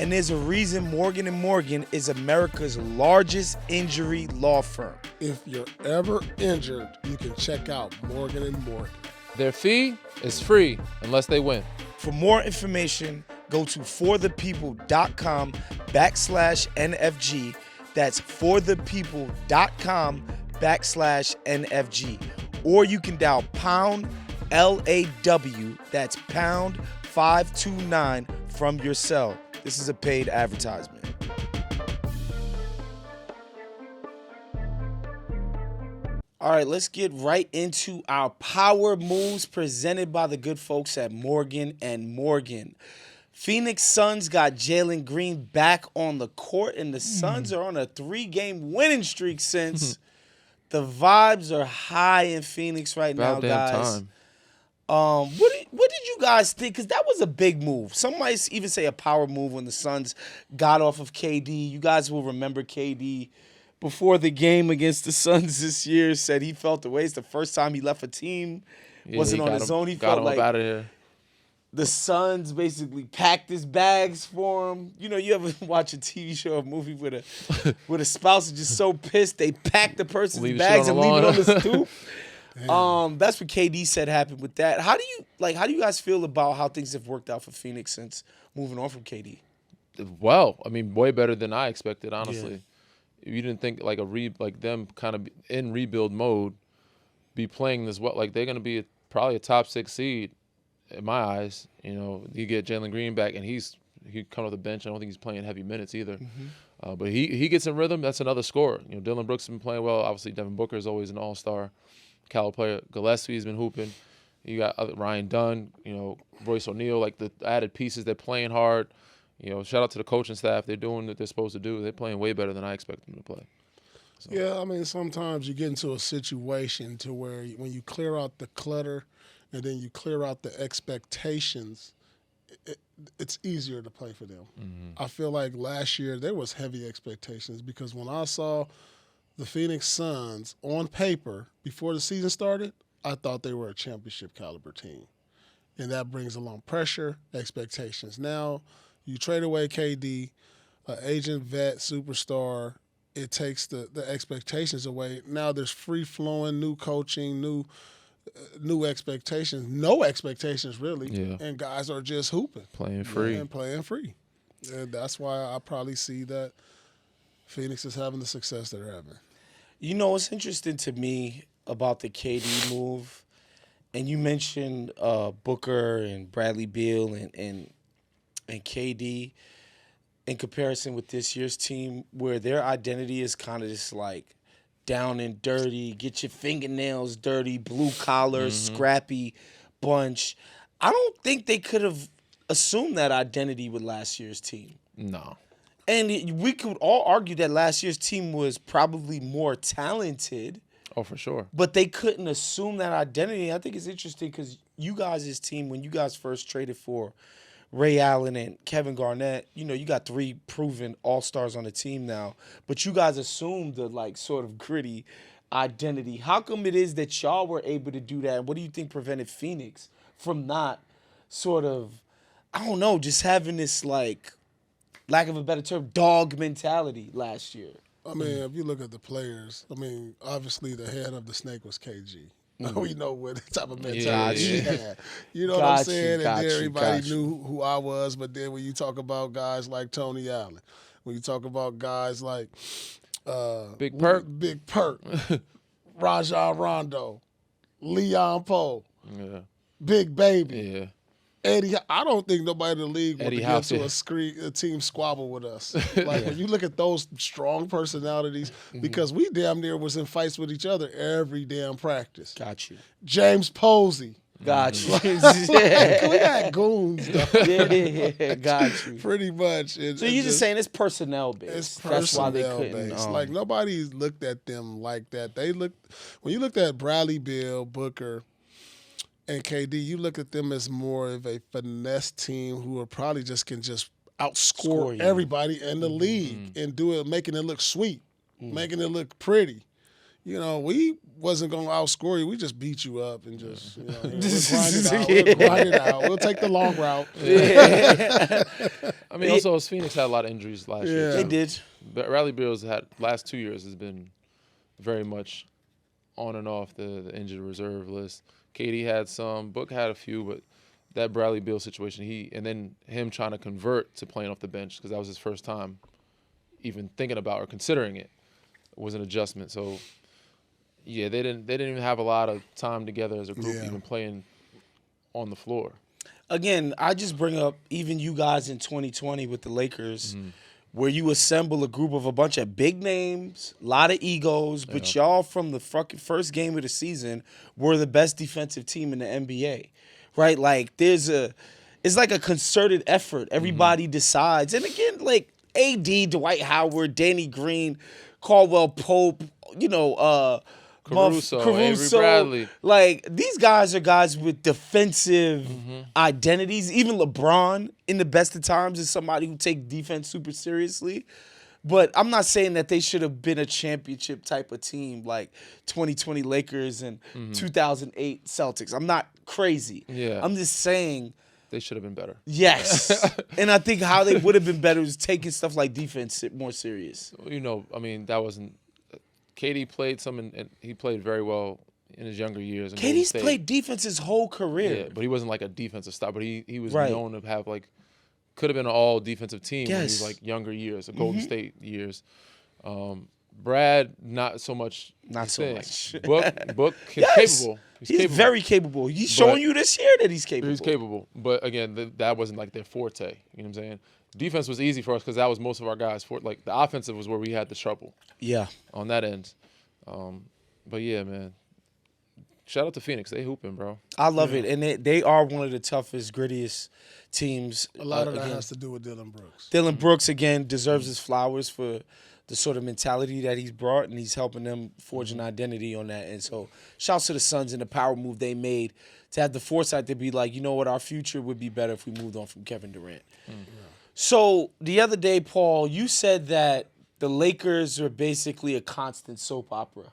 Speaker 3: And there's a reason Morgan & Morgan is America's largest injury law firm.
Speaker 1: If you're ever injured, you can check out Morgan & Morgan.
Speaker 2: Their fee is free unless they win.
Speaker 3: For more information, go to forthepeople.com/NFG. That's forthepeople.com/NFG. Or you can dial pound LAW, that's pound 529 from your cell. This is a paid advertisement. All right, let's get right into our power moves presented by the good folks at Morgan & Morgan. Phoenix Suns got Jalen Green back on the court, and the Suns are on a 3-game winning streak since. The vibes are high in Phoenix right now, guys.
Speaker 2: Time.
Speaker 3: What did you guys think? Because that was a big move. Some might even say a power move when the Suns got off of KD. You guys will remember KD before the game against the Suns this year said he felt the way. It's the first time he left a team. Wasn't on his own. He felt like
Speaker 2: out of here.
Speaker 3: The Suns basically packed his bags for him. You know, you ever watch a TV show or movie with a spouse is just so pissed they pack the person's bags and leave it on the stoop? That's what KD said happened with that. How do you guys feel about how things have worked out for Phoenix since moving on from KD?
Speaker 2: Well, I mean, way better than I expected, honestly. Yeah. You didn't think like them kind of in rebuild mode be playing this well. Like they're going to be probably a top 6 seed in my eyes. You know, you get Jalen Green back and he's he come off the bench. I don't think he's playing heavy minutes either. But he gets in rhythm. That's another scorer. Dylan Brooks has been playing well. Obviously, Devin Booker is always an all-star caliber player. Gillespie's been hooping. You got Ryan Dunn, Royce O'Neal, like the added pieces. They're playing hard. Shout out to the coaching staff. They're doing what they're supposed to do. They're playing way better than I expected them to play. So.
Speaker 1: Yeah, I mean, sometimes you get into a situation to where when you clear out the clutter and then you clear out the expectations, it's easier to play for them. I feel like last year there was heavy expectations because when I saw the Phoenix Suns on paper before the season started, I thought they were a championship caliber team. And that brings along pressure, expectations. Now, you trade away KD, an agent vet superstar, it takes the expectations away. Now there's free-flowing, new coaching, new expectations, no expectations really, and guys are just hooping.
Speaker 2: Playing free.
Speaker 1: And playing free. And that's why I probably see that Phoenix is having the success they're having.
Speaker 3: What's interesting to me about the KD move, and you mentioned Booker and Bradley Beal and KD, in comparison with this year's team, where their identity is kind of just like down and dirty, get your fingernails dirty, blue collar, scrappy bunch. I don't think they could have assumed that identity with last year's team.
Speaker 2: No.
Speaker 3: And we could all argue that last year's team was probably more talented.
Speaker 2: Oh, for sure.
Speaker 3: But they couldn't assume that identity. I think it's interesting because you guys' team, when you guys first traded for Ray Allen and Kevin Garnett, you got 3 proven all-stars on the team now. But you guys assumed the, sort of gritty identity. How come it is that y'all were able to do that? And what do you think prevented Phoenix from not sort of, I don't know, just having this, lack of a better term, dog mentality last year?
Speaker 1: I mean, if you look at the players, obviously the head of the snake was KG. We know what type of mentality he had. You know what I'm saying? And then everybody knew who I was. But then when you talk about guys like Tony Allen, when you talk about guys like
Speaker 2: Big Perk,
Speaker 1: Rajon Rondo, Leon Poe, Big Baby, Eddie, I don't think nobody in the league would get into a team squabble with us. Like, when you look at those strong personalities, because we damn near was in fights with each other every damn practice.
Speaker 3: Got you.
Speaker 1: James Posey.
Speaker 3: Got you.
Speaker 1: We got goons, though.
Speaker 3: Yeah, got you.
Speaker 1: Pretty much.
Speaker 3: So you're just saying it's personnel based.
Speaker 1: It's
Speaker 3: That's why they
Speaker 1: personnel
Speaker 3: couldn't.
Speaker 1: based. Like, nobody looked at them like that. When you looked at Bradley Beal, Booker, and KD, you look at them as more of a finesse team who are probably can outscore everybody in the league and do it, making it look sweet, making it look pretty. We wasn't going to outscore you. We just beat you up and just, we'll grind it out. We'll take the long route.
Speaker 2: I mean, also, Phoenix had a lot of injuries last year.
Speaker 3: They did.
Speaker 2: But Bradley Beal's last 2 years has been very much on and off the injured reserve list. KD had some, Book had a few, but that Bradley Beal situation, and then him trying to convert to playing off the bench because that was his first time even thinking about or considering it, was an adjustment. So, yeah, they didn't even have a lot of time together as a group, even playing on the floor.
Speaker 3: Again, I just bring up even you guys in 2020 with the Lakers, where you assemble a group of a bunch of big names, a lot of egos, but y'all from the fucking first game of the season were the best defensive team in the NBA, right? Like, it's like a concerted effort. Everybody decides. And again, like AD, Dwight Howard, Danny Green, Caldwell Pope,
Speaker 2: Caruso, Avery Bradley.
Speaker 3: Like, these guys are guys with defensive identities. Even LeBron, in the best of times, is somebody who takes defense super seriously. But I'm not saying that they should have been a championship type of team like 2020 Lakers and 2008 Celtics. I'm not crazy.
Speaker 2: Yeah.
Speaker 3: I'm just saying
Speaker 2: they should have been better.
Speaker 3: Yes. And I think how they would have been better is taking stuff like defense more serious.
Speaker 2: That wasn't – KD played and he played very well in his younger years.
Speaker 3: KD's played defense his whole career.
Speaker 2: Yeah, but he wasn't like a defensive stop. But he was known to have could have been an all defensive team when he was younger years, Golden State years. Brad, not so much.
Speaker 3: Not so much.
Speaker 2: Book, he's
Speaker 3: Yes.
Speaker 2: capable.
Speaker 3: He's very capable. He's showing you this year that he's capable.
Speaker 2: He's capable. But again, that wasn't like their forte. You know what I'm saying? Defense was easy for us because that was most of our guys. Like the offensive was where we had the trouble.
Speaker 3: Yeah.
Speaker 2: On that end. But yeah, man. Shout out to Phoenix. They hooping, bro.
Speaker 3: I love it. And they are one of the toughest, grittiest teams.
Speaker 1: A lot of that has to do with Dylan Brooks.
Speaker 3: Dylan Brooks, again, deserves his flowers for the sort of mentality that he's brought, and he's helping them forge an identity on that. And so shouts to the Suns and the power move they made to have the foresight to be like, you know what, our future would be better if we moved on from Kevin Durant. So the other day, Paul, you said that the Lakers are basically a constant soap opera.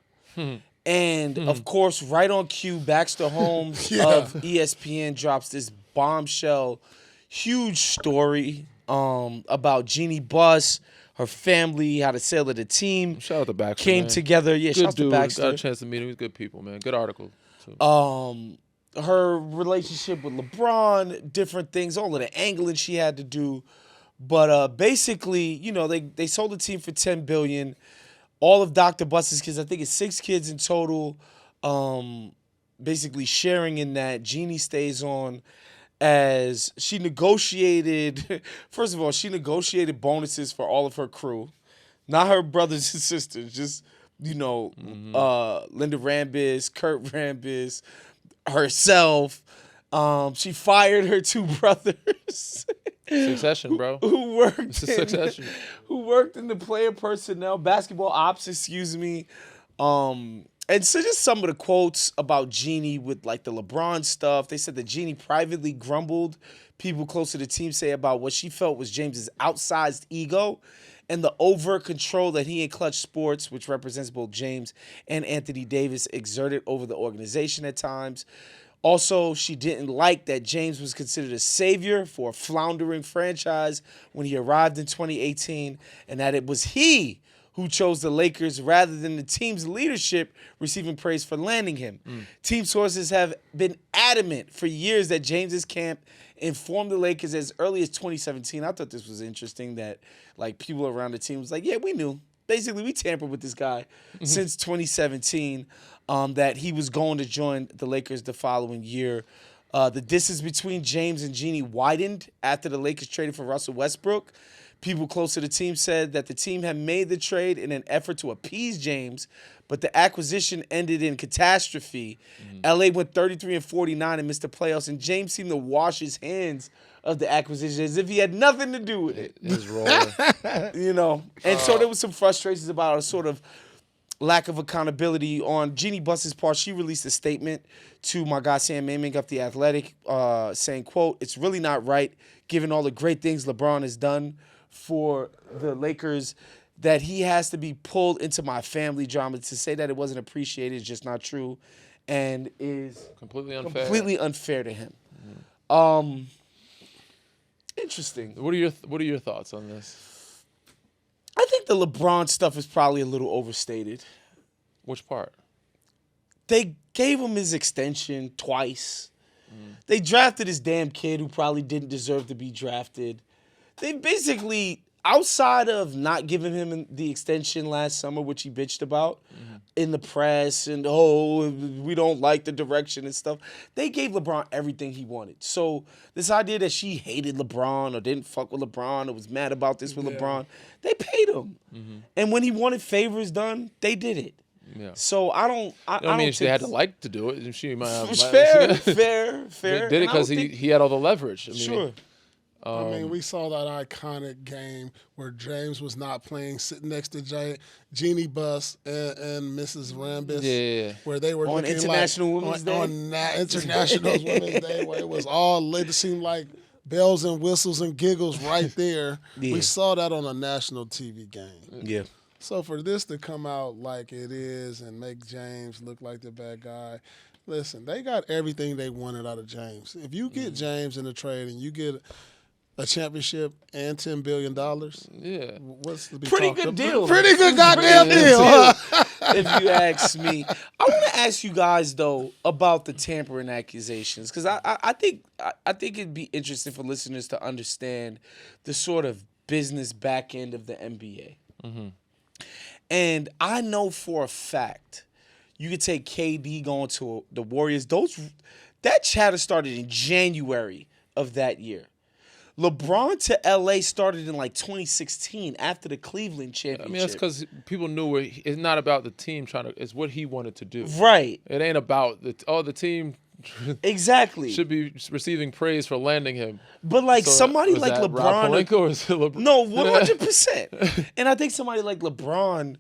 Speaker 3: And, of course, right on cue, Baxter Holmes of ESPN drops this bombshell, huge story about Jeanie Buss, her family, how the sale of the team
Speaker 2: Shout out to Baxter,
Speaker 3: came
Speaker 2: man.
Speaker 3: together. Yeah,
Speaker 2: Good
Speaker 3: shout out to
Speaker 2: dude.
Speaker 3: Baxter.
Speaker 2: Got a chance to meet him. He's good people, man. Good article. Too.
Speaker 3: Her relationship with LeBron, different things, all of the angling she had to do. But basically, you know, they sold the team for $10 billion. All of Dr. Buss's kids, I think it's 6 kids in total, basically sharing in that. Jeanie stays on as she negotiated. First of all, she negotiated bonuses for all of her crew, not her brothers and sisters, just, you know, Linda Rambis, Kurt Rambis, herself. She fired her 2 brothers.
Speaker 2: Succession, bro.
Speaker 3: Who worked
Speaker 2: It's a succession.
Speaker 3: Who worked in the player personnel, basketball ops, excuse me. And so just some of the quotes about Jeanie with like the LeBron stuff. They said that Jeanie privately grumbled, people close to the team say, about what she felt was James's outsized ego and the overt control that he and Clutch Sports, which represents both James and Anthony Davis, exerted over the organization at times. Also, she didn't like that James was considered a savior for a floundering franchise when he arrived in 2018, and that it was he who chose the Lakers rather than the team's leadership receiving praise for landing him. Team sources have been adamant for years that James's camp informed the Lakers as early as 2017. I thought this was interesting that like people around the team was like, yeah, we knew. Basically, we tampered with this guy since 2017. That he was going to join the Lakers the following year. The distance between James and Jeanie widened after the Lakers traded for Russell Westbrook. People close to the team said that the team had made the trade in an effort to appease James, but the acquisition ended in catastrophe. LA went 33-49 and missed the playoffs, and James seemed to wash his hands of the acquisition as if he had nothing to do with it.
Speaker 2: His role.
Speaker 3: You know, and so there was some frustrations about a sort of lack of accountability on Jeanie Buss's part. She released a statement to my guy Sam Maming of The Athletic saying, quote, "It's really not right, given all the great things LeBron has done for the Lakers, that he has to be pulled into my family drama. To say that it wasn't appreciated is just not true and is
Speaker 2: Completely unfair.
Speaker 3: completely unfair to him." Interesting.
Speaker 2: What are your thoughts on this?
Speaker 3: I think the LeBron stuff is probably a little overstated.
Speaker 2: Which part?
Speaker 3: They gave him his extension twice. They drafted this damn kid who probably didn't deserve to be drafted. They basically, outside of not giving him the extension last summer, which he bitched about in the press and, oh, we don't like the direction and stuff, they gave LeBron everything he wanted. So this idea that she hated LeBron or didn't fuck with LeBron or was mad about this with LeBron, they paid him. And when he wanted favors done, they did it.
Speaker 2: Yeah.
Speaker 3: So I don't
Speaker 2: mean, she
Speaker 3: think
Speaker 2: had to like to do it. She might have.
Speaker 3: fair.
Speaker 2: They did it because he had all the leverage. I mean,
Speaker 3: Sure.
Speaker 1: I mean, we saw that iconic game where James was not playing, sitting next to Jeanie Buss and Mrs. Rambis.
Speaker 2: Yeah.
Speaker 1: Where they were
Speaker 3: On
Speaker 1: looking
Speaker 3: International
Speaker 1: like,
Speaker 3: Women's Day?
Speaker 1: On International Women's Day, where it was all lit. It seemed like bells and whistles and giggles right there.
Speaker 3: Yeah.
Speaker 1: We saw that on a national TV game.
Speaker 3: Yeah.
Speaker 1: So for this to come out like it is and make James look like the bad guy, listen, they got everything they wanted out of James. If you get James in the trade and you get a championship and $10 billion,
Speaker 2: yeah,
Speaker 1: what's the
Speaker 3: Pretty good deal.
Speaker 1: Pretty good goddamn deal. Huh?
Speaker 3: If you ask me. I want to ask you guys, though, about the tampering accusations, because I think it'd be interesting for listeners to understand the sort of business back end of the NBA. And I know for a fact, you could take KD going to the Warriors. That chatter started in January of that year. LeBron to LA started in like 2016 after the Cleveland championship.
Speaker 2: I mean, that's because people knew it's not about the team it's what he wanted to do.
Speaker 3: Right.
Speaker 2: It ain't about the team.
Speaker 3: Exactly.
Speaker 2: Should be receiving praise for landing him.
Speaker 3: But like
Speaker 2: So,
Speaker 3: somebody
Speaker 2: was
Speaker 3: like
Speaker 2: that
Speaker 3: LeBron.
Speaker 2: Rob Pelinka or is it LeBron?
Speaker 3: No, 100%. And I think somebody like LeBron,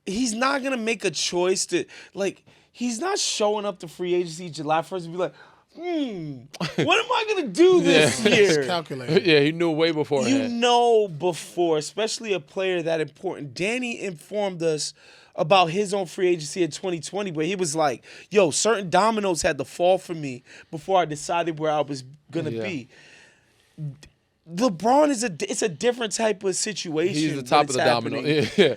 Speaker 3: he's not going to make a choice to, like, he's not showing up to free agency July 1st and be like, what am I going to do this year?
Speaker 1: Calculated.
Speaker 2: Yeah, he knew way before.
Speaker 3: You know before, especially a player that important. Danny informed us about his own free agency in 2020, where he was like, yo, certain dominoes had to fall for me before I decided where I was going to be. LeBron it's a different type of situation.
Speaker 2: He's the top of the domino. Yeah.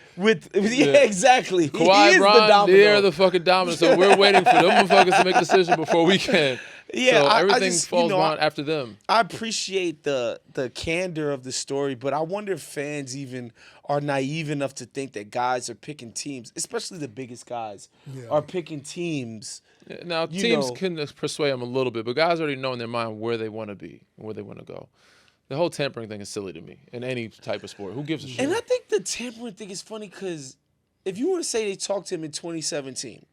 Speaker 3: Exactly.
Speaker 2: Kawhi,
Speaker 3: he is
Speaker 2: Bron,
Speaker 3: the domino.
Speaker 2: they're the fucking domino. So we're waiting for them motherfuckers to make a decision before we can.
Speaker 3: Yeah,
Speaker 2: so
Speaker 3: I
Speaker 2: everything
Speaker 3: just,
Speaker 2: falls on after them.
Speaker 3: I appreciate the candor of the story, but I wonder if fans even are naive enough to think that guys are picking teams, especially the biggest guys, are picking teams.
Speaker 2: Now, teams can persuade them a little bit, but guys already know in their mind where they want to be and where they want to go. The whole tampering thing is silly to me in any type of sport. Who gives a shit?
Speaker 3: And I think the tampering thing is funny because if you want to say they talked to him in 2017,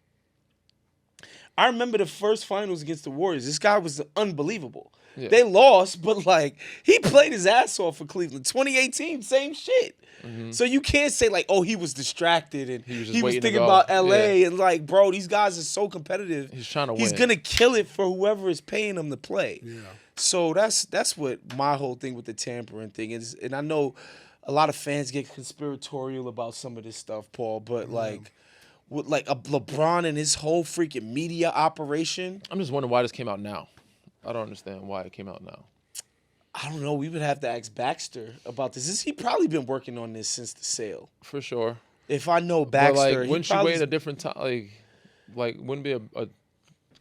Speaker 3: I remember the first finals against the Warriors. This guy was unbelievable. Yeah. They lost, but like he played his ass off for Cleveland. 2018, same shit. Mm-hmm. So you can't say like, oh, he was distracted and he was thinking about LA and like, bro, these guys are so competitive.
Speaker 2: He's trying to win.
Speaker 3: He's gonna kill it for whoever is paying him to play.
Speaker 1: Yeah.
Speaker 3: So that's what my whole thing with the tampering thing is. And I know a lot of fans get conspiratorial about some of this stuff, Paul, but like with like a LeBron and his whole freaking media operation.
Speaker 2: I'm just wondering why this came out now. I don't understand why it came out now.
Speaker 3: I don't know. We would have to ask Baxter about this. He probably been working on this since the sale.
Speaker 2: For sure.
Speaker 3: If I know Baxter,
Speaker 2: but like, wouldn't you wait a different time? Like wouldn't be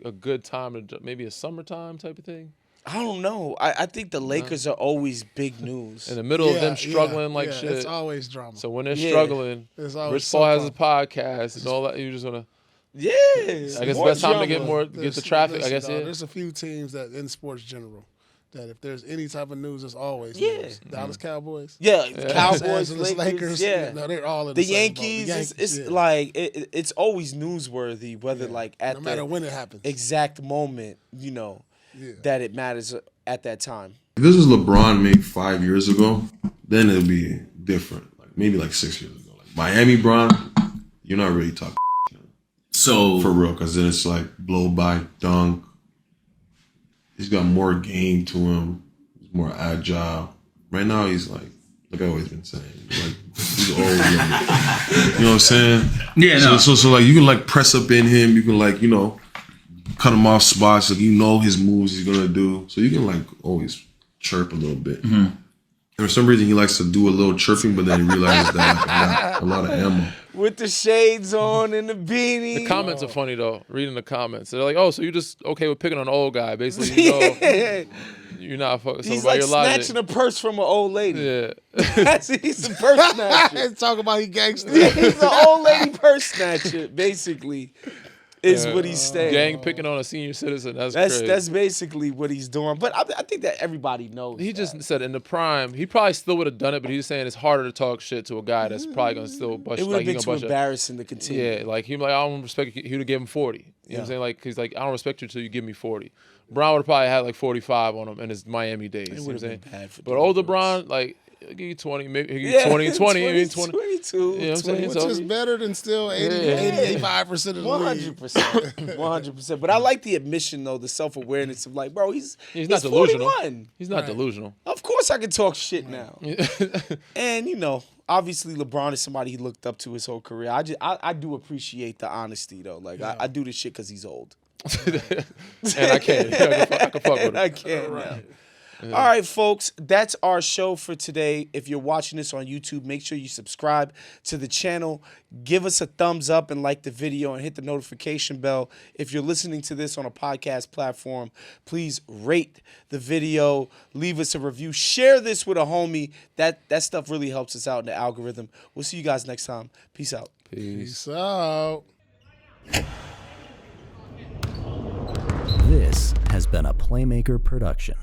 Speaker 2: a good time to maybe a summertime type of thing?
Speaker 3: I don't know. I think the Lakers are always big news.
Speaker 2: In the middle of them struggling shit.
Speaker 1: It's always drama.
Speaker 2: So when they're struggling, Rich Paul has his podcast and all that. You just want to.
Speaker 3: Yeah.
Speaker 2: I guess the best time to get the traffic.
Speaker 1: Listen,
Speaker 2: I guess
Speaker 1: there's a few teams that in sports general that if there's any type of news, it's always news. Dallas Cowboys.
Speaker 3: Yeah, Cowboys,
Speaker 1: Lakers.
Speaker 3: Yeah,
Speaker 1: no, they're all in
Speaker 3: the
Speaker 1: the
Speaker 3: Yankees.
Speaker 1: Same boat.
Speaker 3: It's like it's always newsworthy, whether like at
Speaker 1: no matter
Speaker 3: the
Speaker 1: when it happens,
Speaker 3: exact moment, that it matters at that time.
Speaker 5: If this was LeBron maybe 5 years ago, then it'd be different. Like maybe like 6 years ago. Like Miami Bron, you're not really talking. So for real, because then it's like blow by dunk. He's got more game to him. He's more agile. Right now, he's like I've always been saying, like he's old. Like, you know what I'm saying?
Speaker 6: Yeah.
Speaker 5: So like you can like press up in him. You can like cut him off spots. Like his moves he's gonna do. So you can like always chirp a little bit. Mm-hmm. And for some reason, he likes to do a little chirping, but then he realizes that like, I got a lot of ammo.
Speaker 3: With the shades on and the beanie.
Speaker 2: The comments are funny though. Reading the comments, they're like, "Oh, so you're just okay with picking on an old guy? Basically, you're not focused on your logic."
Speaker 3: Snatching a purse from an old lady.
Speaker 2: Yeah,
Speaker 3: he's a purse snatcher.
Speaker 1: Talk about he gangster.
Speaker 3: He's an old lady purse snatcher, basically. Is what he's saying.
Speaker 2: Gang picking on a senior citizen. That's crazy.
Speaker 3: That's basically what he's doing. But I think that everybody knows.
Speaker 2: He just said in the prime, he probably still would have done it, but he's saying it's harder to talk shit to a guy that's probably gonna still bust.
Speaker 3: It would have been too embarrassing to continue.
Speaker 2: Yeah, like I don't respect you. He would have given him 40. You know what I'm saying? Like he's like, I don't respect you until you give me 40. Brown would have probably had like 45 on him in his Miami days. You know what I'm saying?
Speaker 3: Bad for
Speaker 2: but older Brown, like he'll give you 20, maybe he'll give you 20 and 20,
Speaker 3: 22,
Speaker 2: you know what I'm saying?
Speaker 1: Which is better than still 85% of the
Speaker 3: 100%. 100%. But I like the admission though, the self-awareness of like, bro, he's
Speaker 2: not delusional.
Speaker 3: 41.
Speaker 2: He's not delusional.
Speaker 3: Of course I can talk shit now. And obviously LeBron is somebody he looked up to his whole career. I do appreciate the honesty though. Like I do this shit because he's old.
Speaker 2: And I can. I can fuck with him.
Speaker 3: I can. Right. All right, folks, that's our show for today. If you're watching this on YouTube, make sure you subscribe to the channel. Give us a thumbs up and like the video and hit the notification bell. If you're listening to this on a podcast platform, please rate the video, leave us a review, share this with a homie. That stuff really helps us out in the algorithm. We'll see you guys next time. Peace out.
Speaker 1: Peace out.
Speaker 6: This has been a Playmaker production.